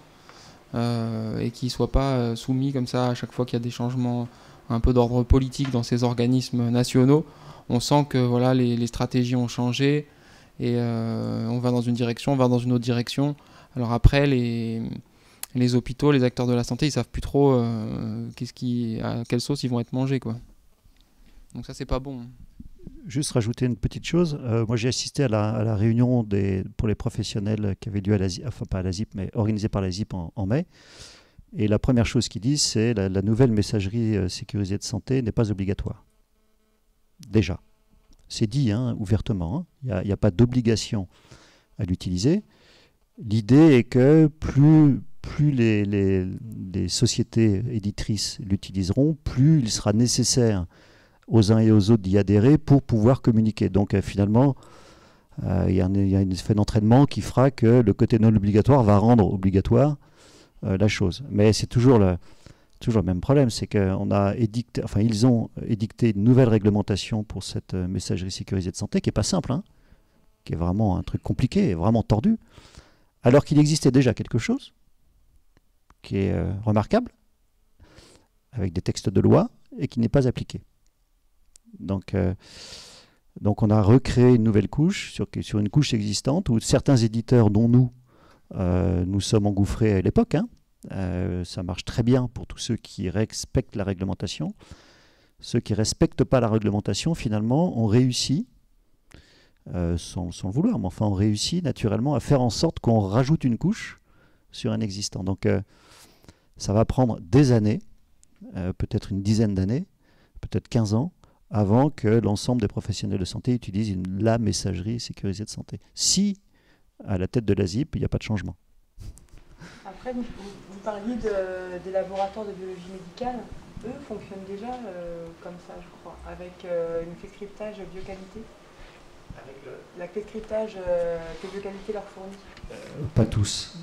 Et qui ne soit pas soumis comme ça à chaque fois qu'il y a des changements un peu d'ordre politique dans ces organismes nationaux. On sent que voilà, les stratégies ont changé et on va dans une direction, on va dans une autre direction. Alors après, les hôpitaux, les acteurs de la santé, ils savent plus trop à quelle sauce ils vont être mangés, quoi. Donc ça, c'est pas bon. Juste rajouter une petite chose. Moi, j'ai assisté à la réunion pour les professionnels qui avait lieu à la ZIP, enfin pas à la ZIP, mais organisée par la ZIP en mai. Et la première chose qu'ils disent, c'est la nouvelle messagerie sécurisée de santé n'est pas obligatoire. Déjà. C'est dit ouvertement. Il n'y a pas d'obligation à l'utiliser. L'idée est que plus les sociétés éditrices l'utiliseront, plus il sera nécessaire aux uns et aux autres d'y adhérer pour pouvoir communiquer. Donc finalement, il y a un effet d'entraînement qui fera que le côté non obligatoire va rendre obligatoire la chose. Mais c'est toujours le même problème, c'est qu'ils ont édicté une nouvelle réglementation pour cette messagerie sécurisée de santé qui n'est pas simple, qui est vraiment un truc compliqué, vraiment tordu, alors qu'il existait déjà quelque chose qui est remarquable, avec des textes de loi, et qui n'est pas appliqué. Donc on a recréé une nouvelle couche sur une couche existante où certains éditeurs, dont nous sommes engouffrés à l'époque. Ça marche très bien pour tous ceux qui respectent la réglementation. Ceux qui ne respectent pas la réglementation, finalement, ont réussi, sans le vouloir, mais enfin, on réussit naturellement à faire en sorte qu'on rajoute une couche sur un existant. Donc ça va prendre des années, peut-être une dizaine d'années, peut-être 15 ans, avant que l'ensemble des professionnels de santé utilisent la messagerie sécurisée de santé. Si, à la tête de la ZIP, il n'y a pas de changement. Après, vous parliez des laboratoires de biologie médicale. Eux fonctionnent déjà comme ça, je crois, avec une clé de cryptage bioqualité. La clé de cryptage que bioqualité leur fournit. Pas tous.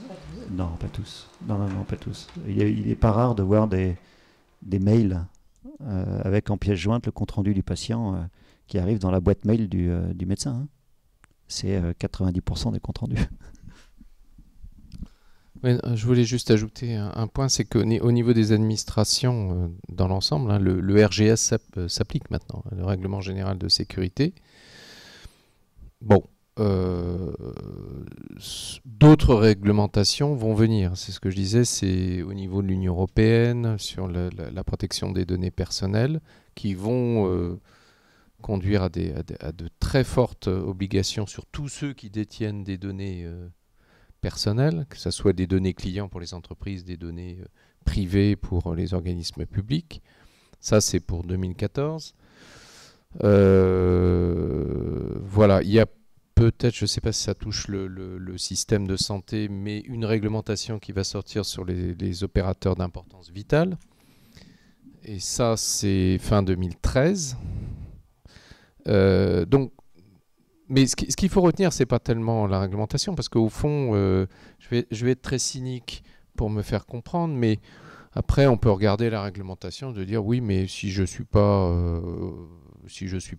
Non, pas tous. Non, pas tous. Il n'est pas rare de voir des mails avec en pièce jointe le compte-rendu du patient qui arrive dans la boîte mail du médecin. C'est 90% des comptes rendus. Ouais, je voulais juste ajouter un point, c'est qu'au niveau des administrations dans l'ensemble, le RGS s'applique maintenant, le Règlement Général de Sécurité. Bon, d'autres réglementations vont venir. C'est ce que je disais, c'est au niveau de l'Union européenne, sur la protection des données personnelles, qui vont conduire à de très fortes obligations sur tous ceux qui détiennent des données personnelles, que ce soit des données clients pour les entreprises, des données privées pour les organismes publics. Ça, c'est pour 2014. Voilà, il y a peut-être, je ne sais pas si ça touche le système de santé, mais une réglementation qui va sortir sur les opérateurs d'importance vitale. Et ça, c'est fin 2013. Donc, mais ce qu'il faut retenir, ce n'est pas tellement la réglementation, parce qu'au fond, je vais être très cynique pour me faire comprendre, mais après, on peut regarder la réglementation, de dire oui, mais si je suis pas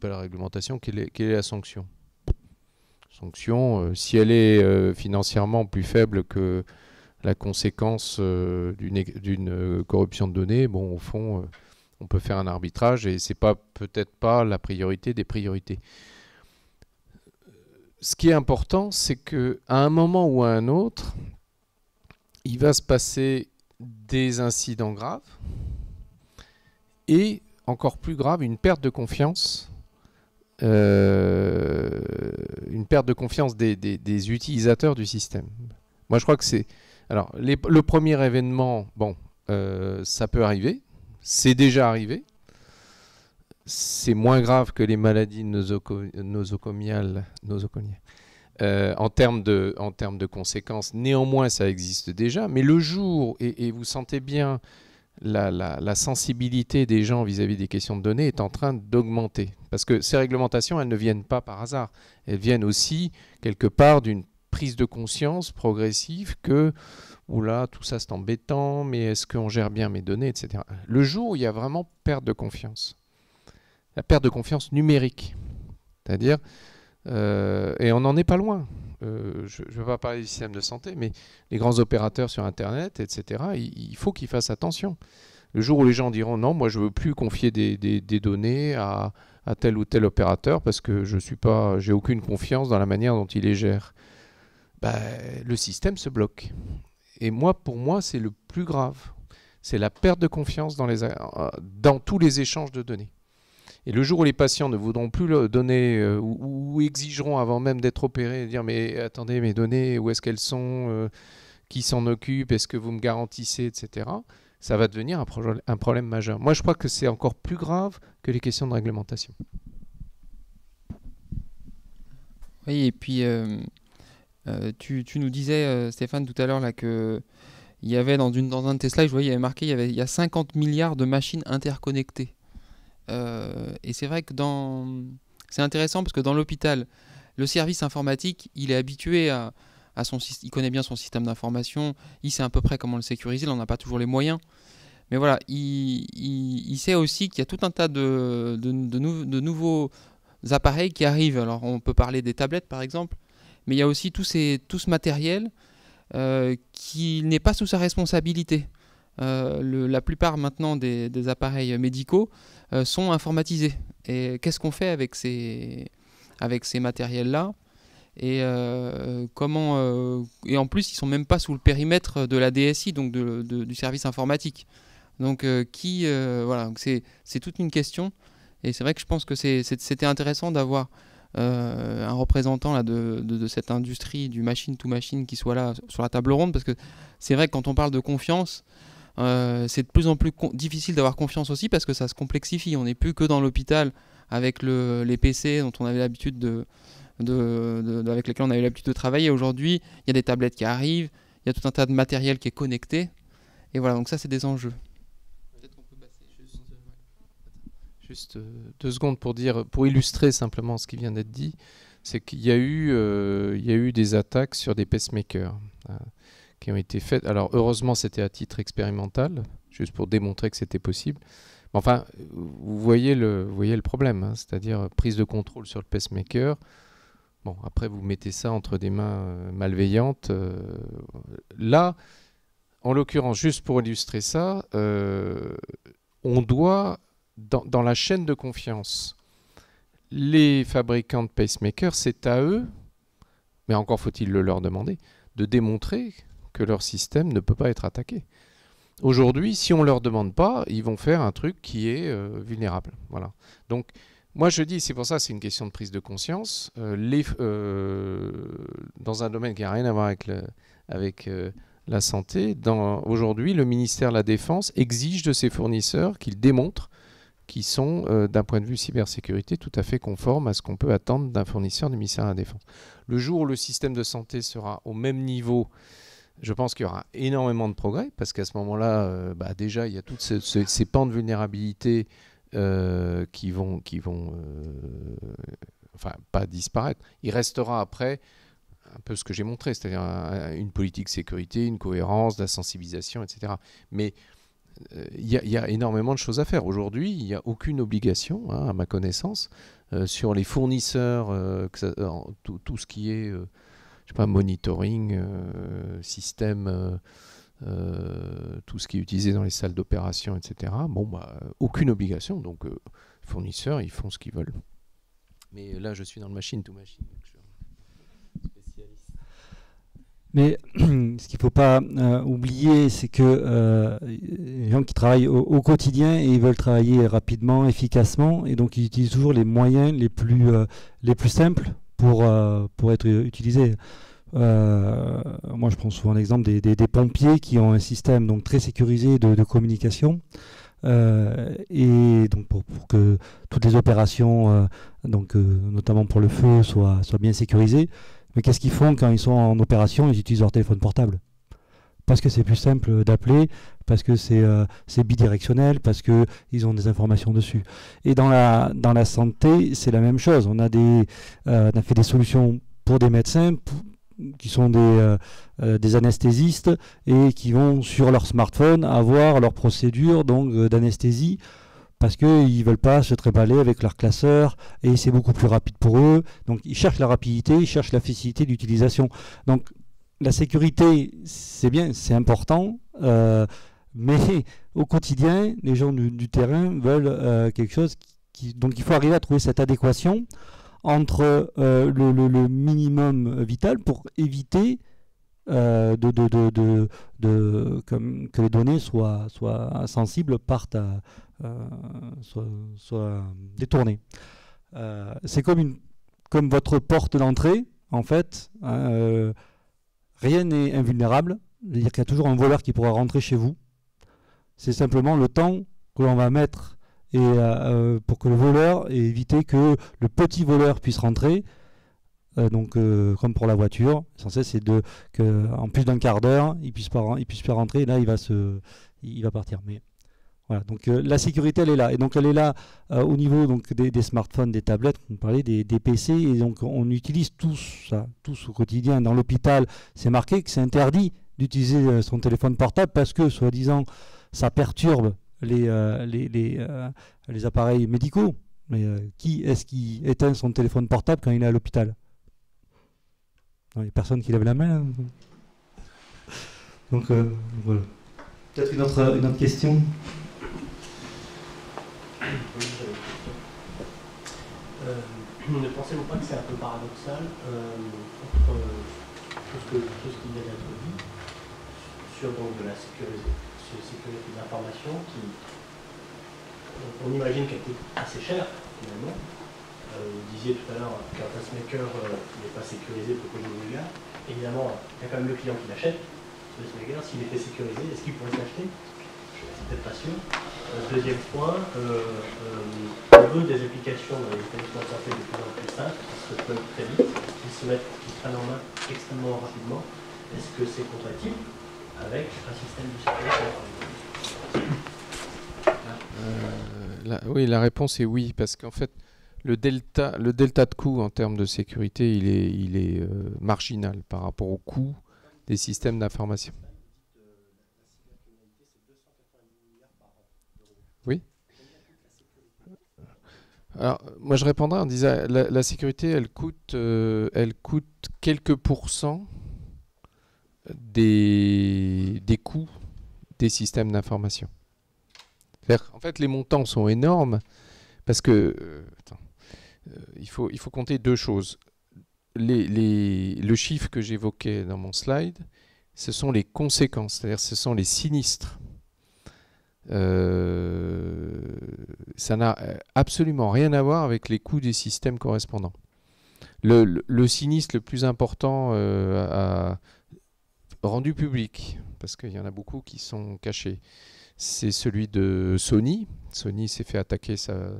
la réglementation, quelle est la sanction? Sanction, si elle est financièrement plus faible que la conséquence d'une corruption de données, bon, au fond, on peut faire un arbitrage et c'est peut-être pas la priorité des priorités. Ce qui est important, c'est qu'à un moment ou à un autre, il va se passer des incidents graves et, encore plus grave, une perte de confiance. Une perte de confiance des utilisateurs du système. Moi, je crois que c'est... Alors, le premier événement, bon, ça peut arriver. C'est déjà arrivé. C'est moins grave que les maladies nosocomiales en termes de conséquences. Néanmoins, ça existe déjà. Mais le jour, et vous sentez bien la sensibilité des gens vis-à-vis des questions de données est en train d'augmenter. Parce que ces réglementations, elles ne viennent pas par hasard. Elles viennent aussi, quelque part, d'une prise de conscience progressive que oula, tout ça c'est embêtant, mais est-ce qu'on gère bien mes données, etc. Le jour où il y a vraiment perte de confiance, la perte de confiance numérique, c'est-à-dire, et on n'en est pas loin, je ne veux pas parler du système de santé, mais les grands opérateurs sur Internet, etc., il faut qu'ils fassent attention. Le jour où les gens diront non, moi je ne veux plus confier des données à tel ou tel opérateur parce que j'ai aucune confiance dans la manière dont il les gère, le système se bloque. Et pour moi, c'est le plus grave. C'est la perte de confiance dans tous les échanges de données. Et le jour où les patients ne voudront plus le donner ou exigeront avant même d'être opérés, dire mais attendez, mes données, où est-ce qu'elles sont, qui s'en occupe, est-ce que vous me garantissez, etc., ça va devenir un problème majeur. Moi, je crois que c'est encore plus grave que les questions de réglementation. Oui, et puis tu nous disais, Stéphane, tout à l'heure là que il y avait dans un de tes slides, je voyais, il y avait marqué il y a 50 milliards de machines interconnectées. Et c'est vrai que c'est intéressant parce que dans l'hôpital, le service informatique, il est habitué il connaît bien son système d'information, il sait à peu près comment le sécuriser, il n'en a pas toujours les moyens. Mais voilà, il sait aussi qu'il y a tout un tas de nouveaux appareils qui arrivent. Alors on peut parler des tablettes par exemple, mais il y a aussi tout ce matériel qui n'est pas sous sa responsabilité. La plupart maintenant des appareils médicaux sont informatisés. Et qu'est-ce qu'on fait avec ces matériels-là ? Et et en plus, ils sont même pas sous le périmètre de la DSI, donc du service informatique. Donc voilà, c'est toute une question. Et c'est vrai que je pense que c'était intéressant d'avoir un représentant là, de cette industrie du machine to machine qui soit là sur la table ronde, parce que c'est vrai que quand on parle de confiance, c'est de plus en plus difficile d'avoir confiance aussi parce que ça se complexifie. On n'est plus que dans l'hôpital avec les PC dont on avait l'habitude avec lesquels on avait l'habitude de travailler. Aujourd'hui, il y a des tablettes qui arrivent, il y a tout un tas de matériel qui est connecté. Et voilà, donc ça, c'est des enjeux. Peut-être qu'on peut passer juste 2 secondes pour illustrer simplement ce qui vient d'être dit. C'est qu'il y a eu des attaques sur des pacemakers qui ont été faites. Alors, heureusement, c'était à titre expérimental, juste pour démontrer que c'était possible. Mais enfin, vous voyez le problème, hein, c'est-à-dire prise de contrôle sur le pacemaker. Bon, après, vous mettez ça entre des mains malveillantes. Là, en l'occurrence, juste pour illustrer ça, on doit, dans la chaîne de confiance, les fabricants de pacemakers, c'est à eux, mais encore faut-il le leur demander, de démontrer que leur système ne peut pas être attaqué. Aujourd'hui, si on ne leur demande pas, ils vont faire un truc qui est vulnérable. Voilà. Donc, moi, je dis, c'est pour ça que c'est une question de prise de conscience. Dans un domaine qui n'a rien à voir avec la santé, aujourd'hui, le ministère de la Défense exige de ses fournisseurs qu'ils démontrent qu'ils sont, d'un point de vue cybersécurité, tout à fait conformes à ce qu'on peut attendre d'un fournisseur du ministère de la Défense. Le jour où le système de santé sera au même niveau, je pense qu'il y aura énormément de progrès, parce qu'à ce moment-là, déjà, il y a toutes ces pans de vulnérabilité qui vont enfin, pas disparaître. Il restera après un peu ce que j'ai montré, c'est-à-dire une politique sécurité, une cohérence, de la sensibilisation, etc. Mais il y a énormément de choses à faire. Aujourd'hui, il n'y a aucune obligation, à ma connaissance, sur les fournisseurs, tout ce qui est je sais pas, monitoring, système, tout ce qui est utilisé dans les salles d'opération, etc. Aucune obligation. Donc, les fournisseurs, ils font ce qu'ils veulent. Mais là, je suis dans le machine to machine. Donc je suis spécialiste. Mais ce qu'il ne faut pas oublier, c'est que les gens qui travaillent au quotidien et ils veulent travailler rapidement, efficacement, et donc ils utilisent toujours les moyens les plus simples pour être utilisés. Moi, je prends souvent l'exemple des pompiers qui ont un système donc très sécurisé de communication. Et donc pour que toutes les opérations, notamment pour le feu, soient bien sécurisées. Mais qu'est-ce qu'ils font quand ils sont en opération? Ils utilisent leur téléphone portable. Parce que c'est plus simple d'appeler, parce que c'est bidirectionnel, parce qu'ils ont des informations dessus. Et dans la santé, c'est la même chose. On a fait des solutions pour des médecins, qui sont des anesthésistes et qui vont sur leur smartphone avoir leur procédure donc d'anesthésie parce qu'ils ne veulent pas se tréballer avec leur classeur et c'est beaucoup plus rapide pour eux. Donc ils cherchent la rapidité, ils cherchent la facilité d'utilisation. Donc la sécurité, c'est bien, c'est important, mais au quotidien, les gens du terrain veulent quelque chose donc il faut arriver à trouver cette adéquation entre le minimum vital pour éviter que les données soient sensibles, soient détournées. C'est comme votre porte d'entrée, en fait. Rien n'est invulnérable, c'est-à-dire qu'il y a toujours un voleur qui pourra rentrer chez vous. C'est simplement le temps que l'on va mettre pour que le voleur ait évité que le petit voleur puisse rentrer. Comme pour la voiture, l'essentiel c'est qu'en plus d'un quart d'heure, il puisse pas rentrer. Et là, il va partir. Mais voilà. Donc la sécurité, elle est là. Et donc elle est là au niveau donc des smartphones, des tablettes, on parlait des PC. Et donc on utilise tous au quotidien. Dans l'hôpital, c'est marqué que c'est interdit d'utiliser son téléphone portable parce que, soi-disant, ça perturbe les appareils médicaux. Mais qui est-ce qui éteint son téléphone portable quand il est à l'hôpital? Il n'y a personne qui lève la main. Donc voilà. Peut-être une autre question. Ne pensez-vous pas que c'est un peu paradoxal entre tout ce qui vient d'être dit sur donc, de la sécurité de l'information on imagine qu'elle coûte assez cher finalement. Vous disiez tout à l'heure qu'un pacemaker n'est pas sécurisé pour cause de dégâts. Évidemment, il y a quand même le client qui l'achète, ce pacemaker. S'il était sécurisé, est-ce qu'il pourrait l'acheter? Je suis peut-être pas sûr. Deuxième point, on veut des applications dans les établissements de santé de plus en plus simples, qui se déploient très vite, qui se prennent en main extrêmement rapidement. Est-ce que c'est compatible avec un système de sécurité? Oui, la réponse est oui, parce qu'en fait, le delta de coût en termes de sécurité, il est marginal par rapport au coût des systèmes d'information. Oui. Alors, moi, je répondrai en disant la sécurité, elle coûte quelques pourcents des coûts des systèmes d'information. En fait, les montants sont énormes parce que il faut compter deux choses. Le chiffre que j'évoquais dans mon slide, ce sont les conséquences, c'est-à-dire ce sont les sinistres. Ça n'a absolument rien à voir avec les coûts des systèmes correspondants. Le sinistre le plus important rendu public, parce qu'il y en a beaucoup qui sont cachés, c'est celui de Sony. Sony s'est fait attaquer sa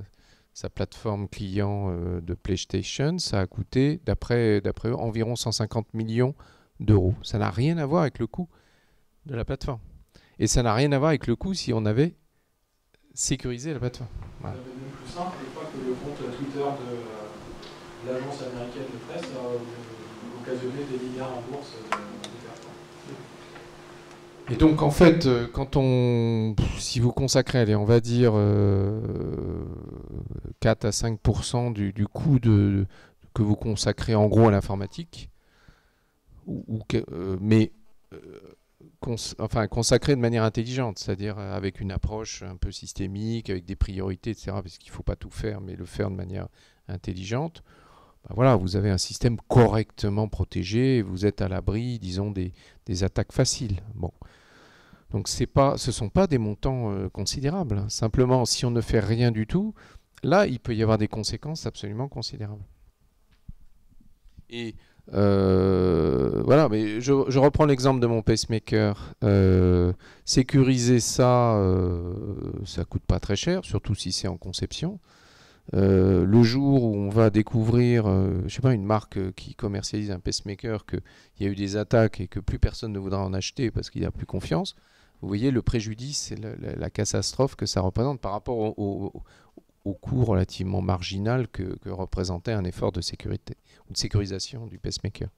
plateforme client de PlayStation. Ça a coûté, d'après eux, environ 150 millions d'euros. Ça n'a rien à voir avec le coût de la plateforme. Et ça n'a rien à voir avec le coût si on avait sécurisé la plateforme. Voilà. Ça devient plus simple une fois que le compte Twitter de l'agence américaine de presse a occasionné des milliards en bourse de pertes. Et donc en fait, si vous consacrez, allez, on va dire 4 à 5% du coût que vous consacrez en gros à l'informatique, consacré de manière intelligente, c'est-à-dire avec une approche un peu systémique, avec des priorités, etc., parce qu'il ne faut pas tout faire, mais le faire de manière intelligente, voilà, vous avez un système correctement protégé et vous êtes à l'abri, disons, des attaques faciles. Bon. Donc ce ne sont pas des montants considérables. Simplement, si on ne fait rien du tout, là, il peut y avoir des conséquences absolument considérables. Et voilà, mais je reprends l'exemple de mon pacemaker. Sécuriser ça, ça coûte pas très cher, surtout si c'est en conception. Le jour où on va découvrir, je sais pas, une marque qui commercialise un pacemaker, qu'il y a eu des attaques et que plus personne ne voudra en acheter parce qu'il n'y a plus confiance, vous voyez le préjudice et la catastrophe que ça représente par rapport au coût relativement marginal que représentait un effort de sécurité ou de sécurisation du pacemaker.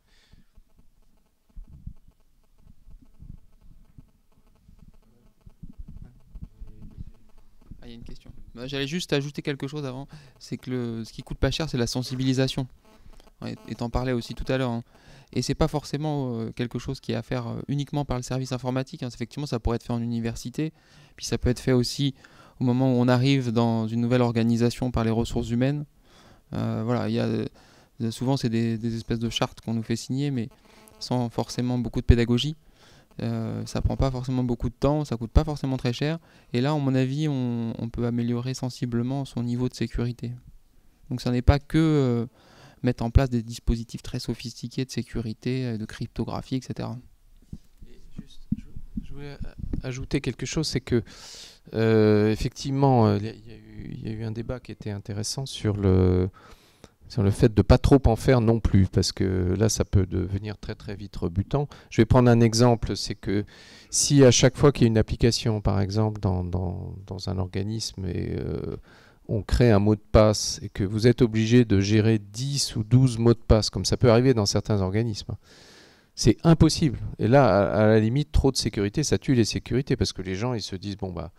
Ah, il y a une question. J'allais juste ajouter quelque chose avant. C'est que ce qui coûte pas cher, c'est la sensibilisation. Et t'en parlais aussi tout à l'heure. Hein. Et c'est pas forcément quelque chose qui est à faire uniquement par le service informatique. Hein. Effectivement, ça pourrait être fait en université. Puis ça peut être fait aussi au moment où on arrive dans une nouvelle organisation par les ressources humaines. Voilà, souvent c'est des espèces de chartes qu'on nous fait signer, mais sans forcément beaucoup de pédagogie. Ça prend pas forcément beaucoup de temps, ça coûte pas forcément très cher. Et là, à mon avis, on peut améliorer sensiblement son niveau de sécurité. Donc ça n'est pas que mettre en place des dispositifs très sophistiqués de sécurité, de cryptographie, etc. Et juste, je voulais ajouter quelque chose, c'est que effectivement, il y a eu un débat qui était intéressant sur le fait de ne pas trop en faire non plus, parce que là, ça peut devenir très très vite rebutant. Je vais prendre un exemple, c'est que si à chaque fois qu'il y a une application, par exemple, dans un organisme, et on crée un mot de passe, et que vous êtes obligé de gérer 10 ou 12 mots de passe, comme ça peut arriver dans certains organismes, c'est impossible. Et là, à la limite, trop de sécurité, ça tue les sécurités, parce que les gens, ils se disent, bon, bah,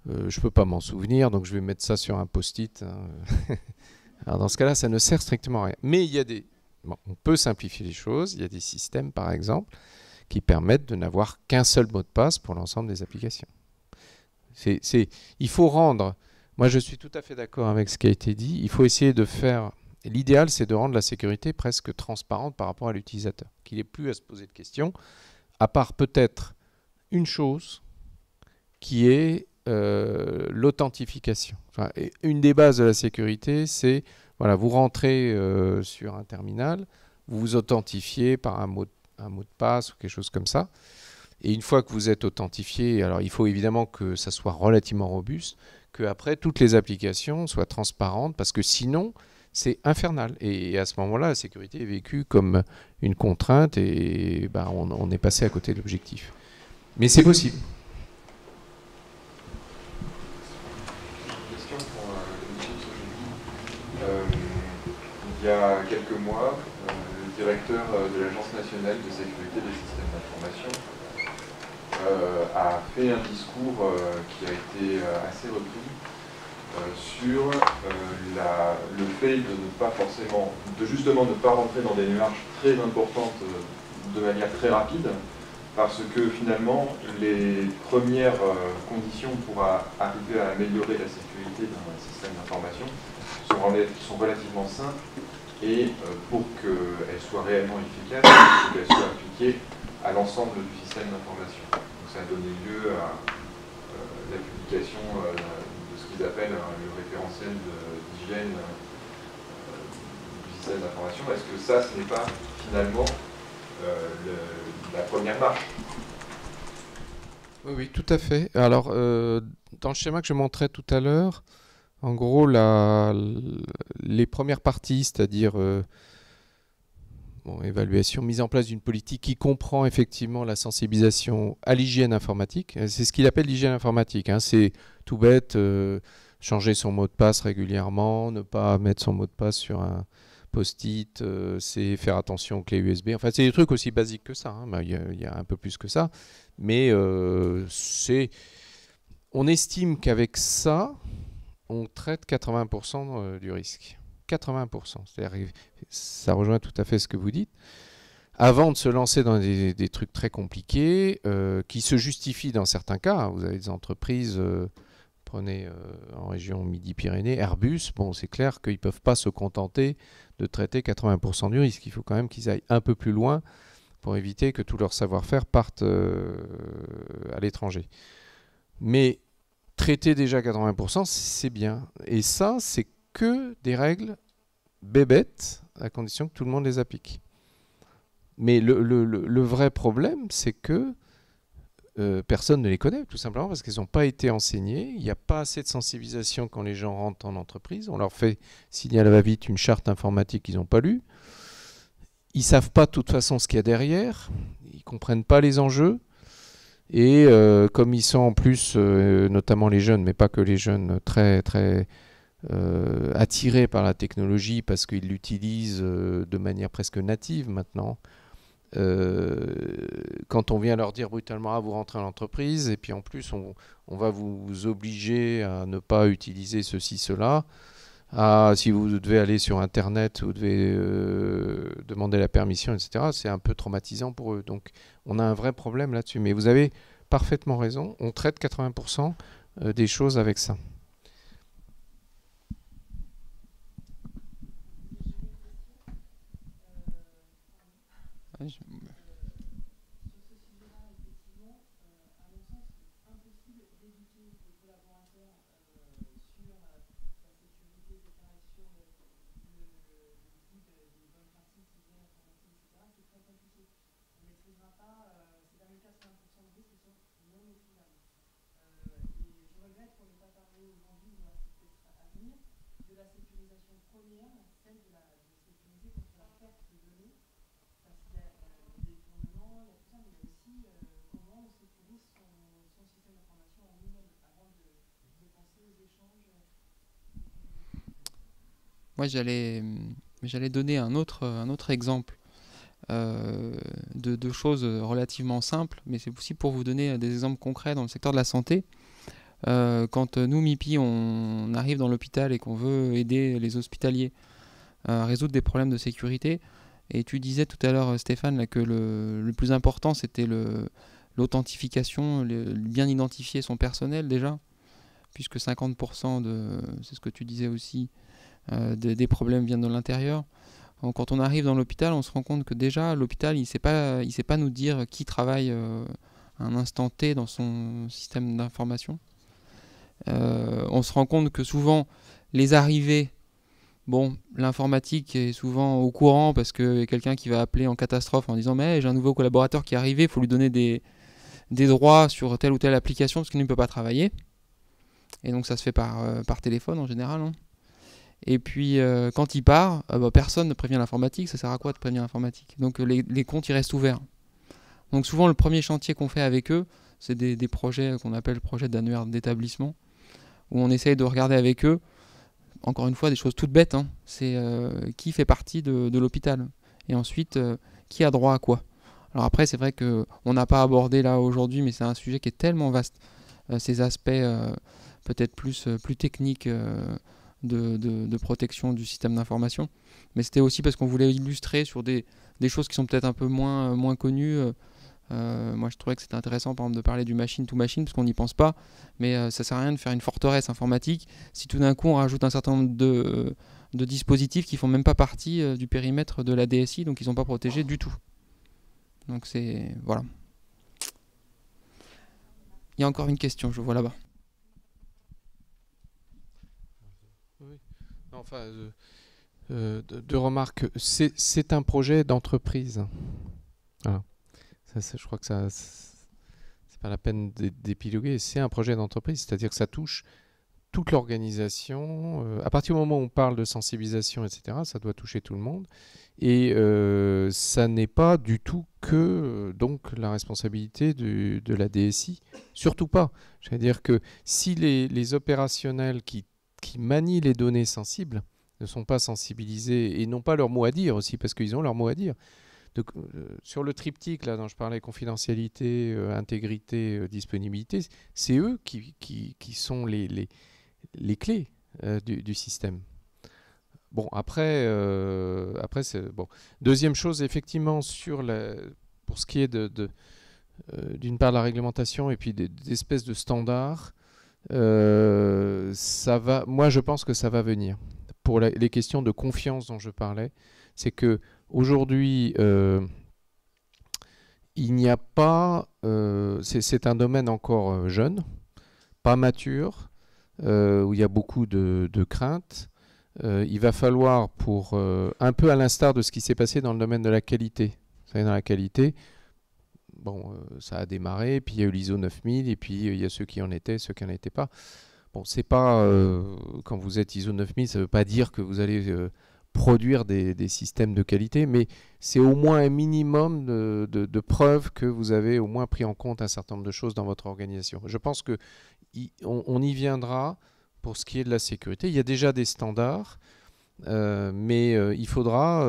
je ne peux pas m'en souvenir, donc je vais mettre ça sur un post-it. Hein. Alors dans ce cas-là, ça ne sert strictement à rien. Mais il y a on peut simplifier les choses. Il y a des systèmes, par exemple, qui permettent de n'avoir qu'un seul mot de passe pour l'ensemble des applications. Il faut rendre... Moi, je suis tout à fait d'accord avec ce qui a été dit. Il faut essayer de faire... L'idéal, c'est de rendre la sécurité presque transparente par rapport à l'utilisateur. Qu'il n'ait plus à se poser de questions, à part peut-être une chose qui est l'authentification. Enfin, une des bases de la sécurité, c'est, voilà, vous rentrez sur un terminal, vous vous authentifiez par un mot de passe ou quelque chose comme ça. Et une fois que vous êtes authentifié, alors il faut évidemment que ça soit relativement robuste, que après toutes les applications soient transparentes, parce que sinon, c'est infernal. Et à ce moment-là, la sécurité est vécue comme une contrainte et on est passé à côté de l'objectif. Mais c'est possible. Il y a quelques mois, le directeur de l'Agence nationale de sécurité des systèmes d'information a fait un discours qui a été assez repris sur le fait de justement ne pas rentrer dans des démarches très importantes de manière très rapide, parce que finalement les premières conditions pour arriver à améliorer la sécurité d'un système d'information sont relativement simples, et pour qu'elles soient réellement efficaces, il faut qu'elles soient appliquées à l'ensemble du système d'information. Donc ça a donné lieu à la publication de ce qu'ils appellent le référentiel d'hygiène du système d'information. Est-ce que ça, ce n'est pas finalement la première marche? Oui, tout à fait. Alors, dans le schéma que je montrais tout à l'heure, en gros, les premières parties, c'est-à-dire évaluation, mise en place d'une politique qui comprend effectivement la sensibilisation à l'hygiène informatique. C'est ce qu'il appelle l'hygiène informatique. Hein. C'est tout bête, changer son mot de passe régulièrement, ne pas mettre son mot de passe sur un post-it, c'est faire attention aux clés USB. Enfin, c'est des trucs aussi basiques que ça. Hein. Il y a un peu plus que ça. Mais on estime qu'avec ça, on traite 80% du risque. 80%. C'est-à-dire, ça rejoint tout à fait ce que vous dites. Avant de se lancer dans des trucs très compliqués, qui se justifient dans certains cas, vous avez des entreprises, prenez en région Midi-Pyrénées, Airbus, bon, c'est clair qu'ils ne peuvent pas se contenter de traiter 80% du risque. Il faut quand même qu'ils aillent un peu plus loin pour éviter que tout leur savoir-faire parte à l'étranger. Mais traiter déjà 80%, c'est bien. Et ça, c'est que des règles bébêtes, à condition que tout le monde les applique. Mais le vrai problème, c'est que personne ne les connaît, tout simplement parce qu'elles n'ont pas été enseignées. Il n'y a pas assez de sensibilisation quand les gens rentrent en entreprise. On leur fait signer à la va-vite une charte informatique qu'ils n'ont pas lue. Ils ne savent pas de toute façon ce qu'il y a derrière. Ils ne comprennent pas les enjeux. Et comme ils sont en plus, notamment les jeunes, mais pas que les jeunes, très, très attirés par la technologie parce qu'ils l'utilisent de manière presque native maintenant, quand on vient leur dire brutalement, ah, vous rentrez à l'entreprise, et puis en plus on va vous obliger à ne pas utiliser ceci, cela. Ah, si vous devez aller sur Internet, vous devez demander la permission, etc. C'est un peu traumatisant pour eux. Donc on a un vrai problème là-dessus. Mais vous avez parfaitement raison, on traite 80% des choses avec ça. Moi, j'allais donner un autre exemple de choses relativement simples, mais c'est aussi pour vous donner des exemples concrets dans le secteur de la santé. Quand nous, MIPI, on arrive dans l'hôpital et qu'on veut aider les hospitaliers à résoudre des problèmes de sécurité, et tu disais tout à l'heure, Stéphane, là, que le plus important, c'était l'authentification, bien identifier son personnel déjà, puisque 50% c'est ce que tu disais aussi, des problèmes viennent de l'intérieur. Donc, quand on arrive dans l'hôpital, on se rend compte que déjà l'hôpital, il sait pas nous dire qui travaille à un instant T dans son système d'information. On se rend compte que souvent les arrivées, bon, l'informatique est souvent au courant parce qu'il y a quelqu'un qui va appeler en catastrophe en disant mais j'ai un nouveau collaborateur qui est arrivé, il faut lui donner des droits sur telle ou telle application parce qu'il ne peut pas travailler. Et donc ça se fait par téléphone en général, hein. Et puis quand il part, personne ne prévient l'informatique. Ça sert à quoi de prévenir l'informatique? Donc les comptes ils restent ouverts. Donc souvent le premier chantier qu'on fait avec eux, c'est des projets qu'on appelle projets d'annuaire d'établissement, où on essaye de regarder avec eux, encore une fois des choses toutes bêtes, hein. C'est qui fait partie de l'hôpital, et ensuite qui a droit à quoi. Alors après c'est vrai qu'on n'a pas abordé là aujourd'hui, mais c'est un sujet qui est tellement vaste, ces aspects peut-être plus techniques de protection du système d'information, mais c'était aussi parce qu'on voulait illustrer sur des choses qui sont peut-être un peu moins connues. Moi je trouvais que c'était intéressant par exemple de parler du machine to machine parce qu'on n'y pense pas, mais ça sert à rien de faire une forteresse informatique si tout d'un coup on rajoute un certain nombre de dispositifs qui font même pas partie du périmètre de la DSI, donc ils sont pas protégés du tout. Donc c'est voilà. Il y a encore une question, je vois là-bas. Enfin, deux remarques. C'est un projet d'entreprise. Voilà. Je crois que c'est pas la peine d'épiloguer. C'est un projet d'entreprise, c'est-à-dire que ça touche toute l'organisation. À partir du moment où on parle de sensibilisation, etc., ça doit toucher tout le monde. Et ça n'est pas du tout que donc la responsabilité de la DSI. Surtout pas. C'est-à-dire que si les opérationnels qui manient les données sensibles ne sont pas sensibilisés et n'ont pas leur mot à dire aussi, parce qu'ils ont leur mot à dire. Donc, sur le triptyque là, dont je parlais, confidentialité, intégrité, disponibilité, c'est eux qui sont les clés du système. Bon, après c'est bon. Deuxième chose, effectivement, pour ce qui est d'une part de la réglementation et puis des espèces de standards, moi je pense que ça va venir. Pour les questions de confiance dont je parlais, c'est que aujourd'hui il n'y a pas, c'est un domaine encore jeune, pas mature, où il y a beaucoup de craintes. Il va falloir, un peu à l'instar de ce qui s'est passé dans le domaine de la qualité. Vous savez, dans la qualité, bon, ça a démarré, puis il y a eu l'ISO 9000, et puis il y a ceux qui en étaient, ceux qui n'en étaient pas. Bon, c'est pas, quand vous êtes ISO 9000, ça ne veut pas dire que vous allez produire des systèmes de qualité, mais c'est au moins un minimum de preuves que vous avez au moins pris en compte un certain nombre de choses dans votre organisation. Je pense qu'on y viendra pour ce qui est de la sécurité. Il y a déjà des standards. Mais il faudra,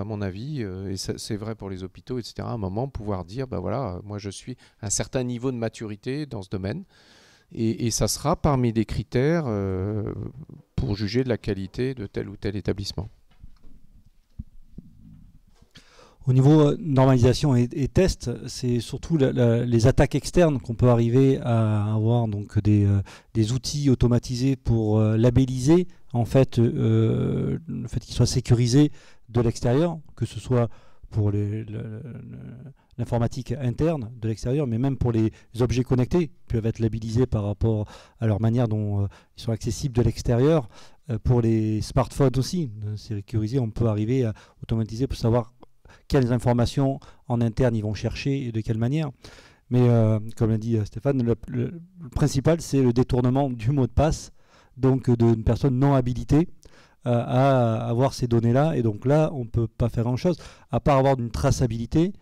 à mon avis, et c'est vrai pour les hôpitaux, etc., à un moment pouvoir dire, ben voilà, moi je suis à un certain niveau de maturité dans ce domaine, et ça sera parmi les critères pour juger de la qualité de tel ou tel établissement. Au niveau normalisation et test, c'est surtout les attaques externes qu'on peut arriver à avoir, donc des outils automatisés pour labelliser en fait le fait qu'ils soient sécurisés de l'extérieur, que ce soit pour l'informatique interne de l'extérieur, mais même pour les objets connectés, qui peuvent être labellisés par rapport à leur manière dont ils sont accessibles de l'extérieur. Pour les smartphones aussi, sécurisés, on peut arriver à automatiser pour savoir quelles informations en interne ils vont chercher et de quelle manière. Mais comme l'a dit Stéphane, le principal, c'est le détournement du mot de passe, donc d'une personne non habilitée à avoir ces données-là. Et donc là, on ne peut pas faire grand-chose, à part avoir une traçabilité,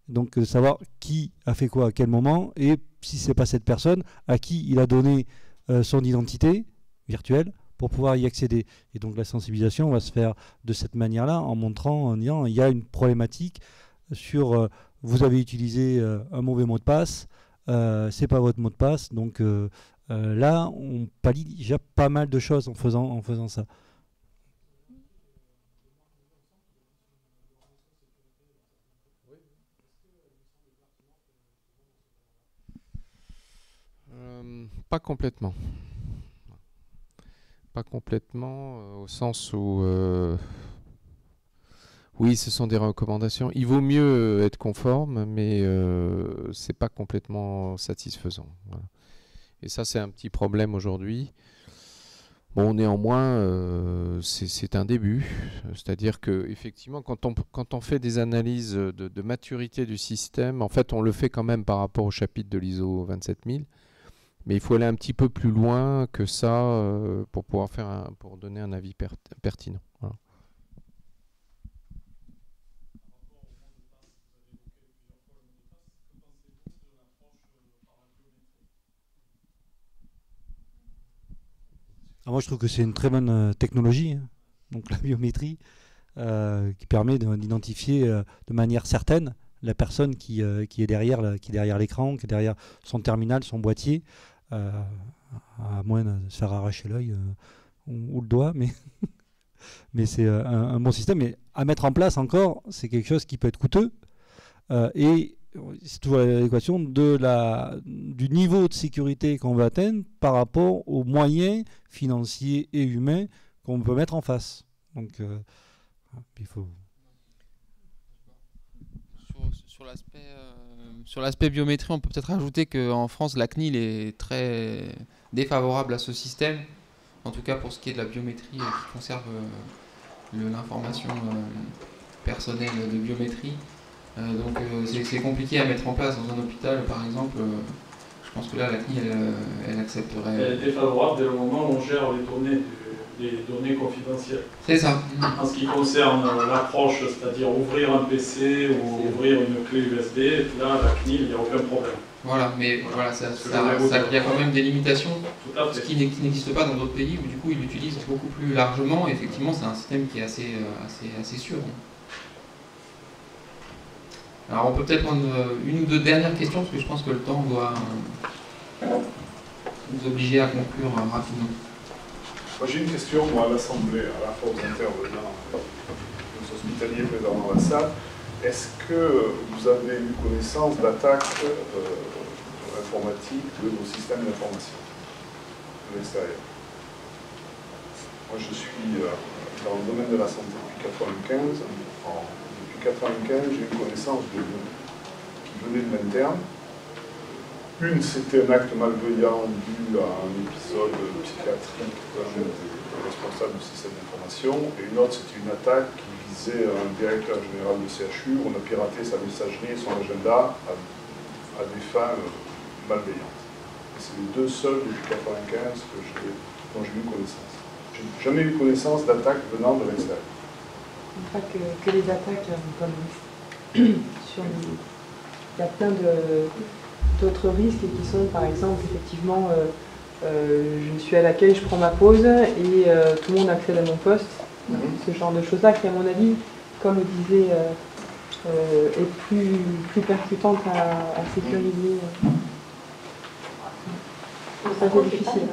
donc savoir qui a fait quoi à quel moment, et si ce n'est pas cette personne, à qui il a donné son identité virtuelle, pour pouvoir y accéder. Et donc la sensibilisation va se faire de cette manière-là, en montrant, en disant, il y a une problématique sur vous avez utilisé un mauvais mot de passe, c'est pas votre mot de passe, donc là on pallie déjà pas mal de choses en faisant ça. Pas complètement. Pas complètement, au sens où, oui, ce sont des recommandations. Il vaut mieux être conforme, mais c'est pas complètement satisfaisant. Voilà. Et ça, c'est un petit problème aujourd'hui. Bon, néanmoins, c'est un début. C'est-à-dire que, effectivement, quand on fait des analyses de maturité du système, en fait, on le fait quand même par rapport au chapitre de l'ISO 27000. Mais il faut aller un petit peu plus loin que ça pour pouvoir pour donner un avis pertinent. Voilà. Alors moi, je trouve que c'est une très bonne technologie, hein, donc la biométrie, qui permet d'identifier de manière certaine la personne qui est derrière l'écran, qui est derrière son terminal, son boîtier. À moins de se faire arracher l'œil ou le doigt, mais c'est un bon système. Mais à mettre en place encore, c'est quelque chose qui peut être coûteux et c'est toujours l'équation du niveau de sécurité qu'on veut atteindre par rapport aux moyens financiers et humains qu'on peut mettre en face. Donc il faut... Sur l'aspect biométrie, on peut peut-être ajouter qu'en France, la CNIL est très défavorable à ce système, en tout cas pour ce qui est de la biométrie qui conserve l'information personnelle de biométrie. Donc c'est compliqué à mettre en place dans un hôpital, par exemple. Je pense que là, la CNIL, elle accepterait... Elle est défavorable dès le moment où on gère les données confidentielles. C'est ça. En ce qui concerne l'approche, c'est-à-dire ouvrir un PC ou ouvrir une clé USB, là, la CNIL, il n'y a aucun problème. Voilà, mais voilà, il y a quand même des limitations, ce qui n'existe pas dans d'autres pays, où du coup ils l'utilisent beaucoup plus largement, et effectivement c'est un système qui est assez sûr. Alors on peut peut-être prendre une ou deux dernières questions, parce que je pense que le temps doit nous obliger à conclure rapidement. Moi j'ai une question, moi, à l'Assemblée, à la fois aux intervenants, aux hospitaliers présents dans la salle. Est-ce que vous avez eu connaissance d'attaques informatiques de vos systèmes d'information de l'extérieur? Moi je suis dans le domaine de la santé depuis 1995. Depuis 1995, j'ai eu connaissance de deux qui venaient de l'interne. Une, c'était un acte malveillant dû à un épisode psychiatrique d'un responsable du système d'information, et une autre, c'était une attaque qui visait un directeur général de CHU. On a piraté sa messagerie et son agenda à des fins malveillantes. Et c'est les deux seuls depuis 1995 dont j'ai eu connaissance. Je n'ai jamais eu connaissance d'attaques venant de l'extérieur. Pas que les attaques, comme sur il y a plein d'autres risques qui sont, par exemple, effectivement, je suis à l'accueil, je prends ma pause et tout le monde accède à mon poste Ce genre de choses-là qui, à mon avis, comme le disait, est plus percutante à sécuriser. Ça, c'est difficile.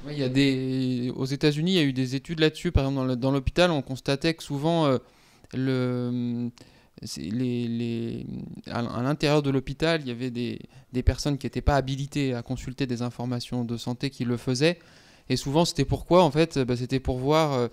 Oui, aux États-Unis, il y a eu des études là-dessus. Par exemple, dans l'hôpital, on constatait que souvent, à l'intérieur de l'hôpital, il y avait des personnes qui n'étaient pas habilitées à consulter des informations de santé qui le faisaient. Et souvent, c'était pourquoi, en fait, c'était pour voir,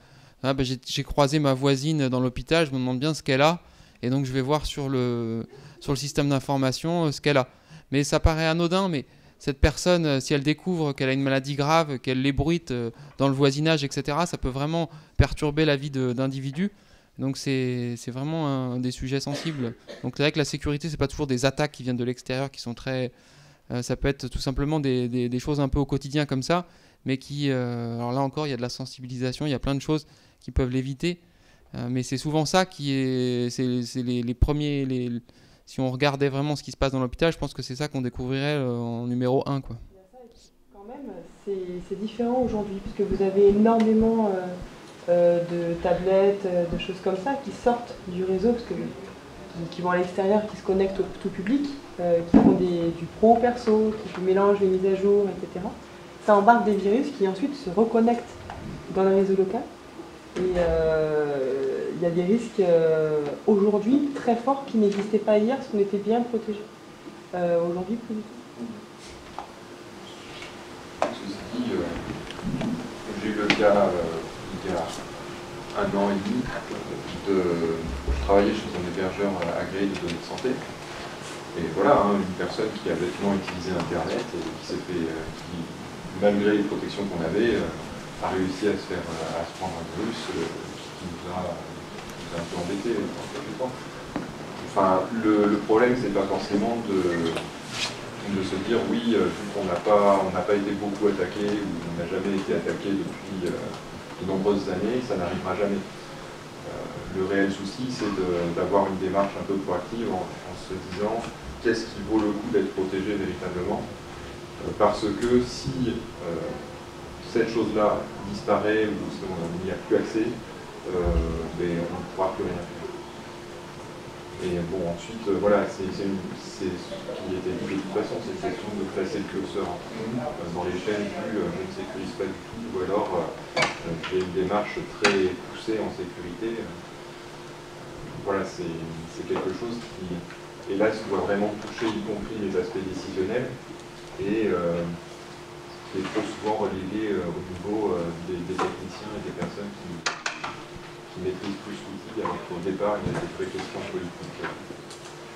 j'ai croisé ma voisine dans l'hôpital, je me demande bien ce qu'elle a, et donc je vais voir sur le système d'information ce qu'elle a. Mais ça paraît anodin, mais cette personne, si elle découvre qu'elle a une maladie grave, qu'elle l'ébruite dans le voisinage, etc., ça peut vraiment perturber la vie d'individus. Donc c'est vraiment un des sujets sensibles. Donc c'est vrai que la sécurité, c'est pas toujours des attaques qui viennent de l'extérieur, qui sont très... ça peut être tout simplement des choses un peu au quotidien comme ça, mais qui... alors là encore, il y a de la sensibilisation, il y a plein de choses qui peuvent l'éviter. Mais c'est souvent ça qui est... C'est les premiers... Si on regardait vraiment ce qui se passe dans l'hôpital, je pense que c'est ça qu'on découvrirait en numéro 1, quoi. Quand même, c'est différent aujourd'hui, puisque vous avez énormément de tablettes, de choses comme ça, qui sortent du réseau, qui vont à l'extérieur, qui se connectent au tout public, qui font du pro perso, qui mélangent les mises à jour, etc. Ça embarque des virus qui ensuite se reconnectent dans le réseau local. Et il y a des risques aujourd'hui très forts qui n'existaient pas hier parce qu'on était bien protégés. Aujourd'hui, plus du tout. Ceci dit, j'ai eu le cas il y a 1 an et demi je travaillais chez un hébergeur agréé de données de santé. Et voilà, une personne qui a bêtement utilisé Internet et qui s'est fait, malgré les protections qu'on avait, a réussi à se prendre un virus qui nous a un peu embêtés en quelque temps. Enfin, le problème, c'est pas forcément de se dire oui, vu qu'on n'a pas été beaucoup attaqué ou on n'a jamais été attaqué depuis de nombreuses années, ça n'arrivera jamais. Le réel souci, c'est d'avoir une démarche un peu proactive en se disant qu'est-ce qui vaut le coup d'être protégé véritablement, parce que si cette chose-là disparaît ou si on n'y a plus accès, on ne pourra plus rien faire. Et bon, ensuite, voilà, c'est ce qui était dit de toute façon, c'est une question de placer le curseur dans les chaînes plus je ne sécurise pas du tout, ou alors j'ai une démarche très poussée en sécurité. Voilà, c'est quelque chose qui, hélas, doit vraiment toucher y compris les aspects décisionnels et qui est trop souvent relégué au niveau des techniciens et des personnes qui maîtrisent plus l'outil, alors qu'au départ, il y a des vraies questions politiques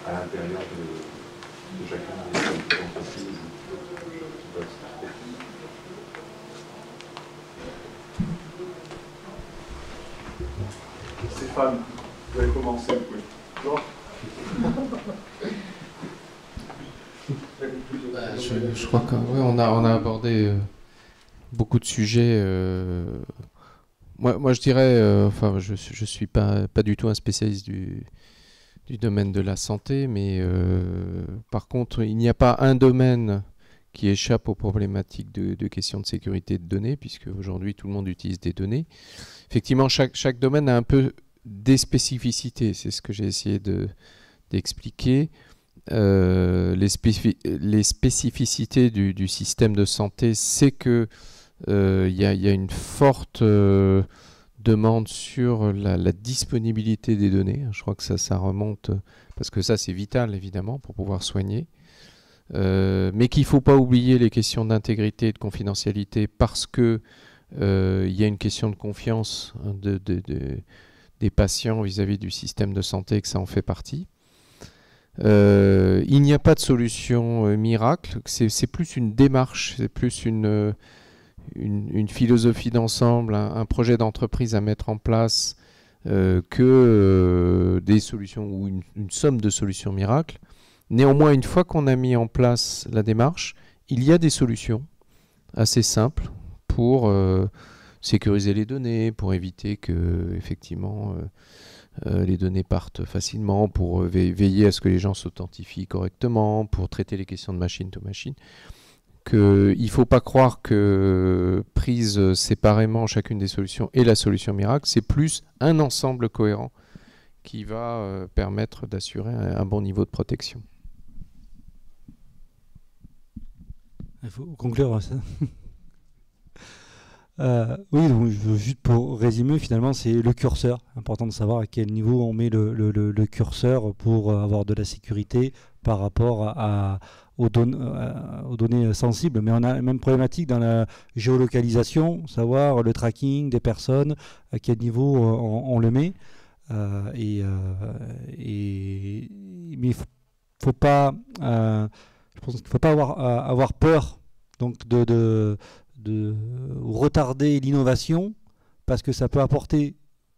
à l'intérieur de chacune des entreprises qui peuvent se trouver. Stéphane, vous avez commencé. Oui. Je crois qu'on a abordé beaucoup de sujets. Moi, je dirais, enfin, je suis pas du tout un spécialiste du domaine de la santé, mais par contre, il n'y a pas un domaine qui échappe aux problématiques de questions de sécurité de données, puisque aujourd'hui tout le monde utilise des données. Effectivement, chaque domaine a un peu des spécificités, c'est ce que j'ai essayé d'expliquer. Les spécificités du système de santé, c'est que il y a une forte demande sur la disponibilité des données. Je crois que ça remonte, parce que ça c'est vital évidemment pour pouvoir soigner. Mais qu'il ne faut pas oublier les questions d'intégrité et de confidentialité, parce que il y a une question de confiance des patients vis-à-vis du système de santé, que ça en fait partie. Il n'y a pas de solution miracle, c'est plus une démarche, c'est plus une philosophie d'ensemble, un projet d'entreprise à mettre en place que des solutions ou une somme de solutions miracles. Néanmoins, une fois qu'on a mis en place la démarche, il y a des solutions assez simples pour sécuriser les données, pour éviter que effectivement les données partent facilement, pour veiller à ce que les gens s'authentifient correctement, pour traiter les questions de machine to machine. qu'il ne faut pas croire que prise séparément chacune des solutions est la solution miracle, c'est plus un ensemble cohérent qui va permettre d'assurer un bon niveau de protection. Il faut conclure ça. Oui, donc, juste pour résumer, finalement, c'est le curseur. Important de savoir à quel niveau on met le curseur pour avoir de la sécurité par rapport aux données sensibles. Mais on a la même problématique dans la géolocalisation, savoir le tracking des personnes, à quel niveau on le met. Mais faut pas, je pense qu'il ne faut pas avoir peur donc de retarder l'innovation, parce que ça peut apporter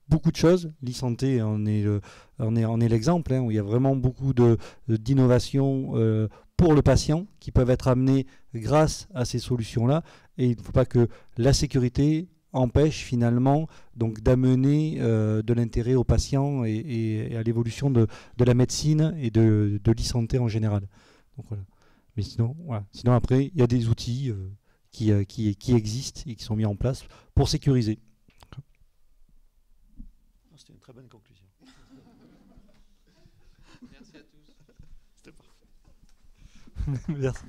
beaucoup de choses. l'e-santé en est l'exemple, hein, où il y a vraiment beaucoup d'innovations pour le patient qui peuvent être amenées grâce à ces solutions-là. Et il ne faut pas que la sécurité empêche finalement donc d'amener de l'intérêt aux patients et à l'évolution de la médecine et de l'e-santé en général. Donc, voilà. Mais sinon, voilà. Sinon après, il y a des outils qui existent et qui sont mis en place pour sécuriser. C'était une très bonne conclusion. Merci à tous. C'était parfait. Merci.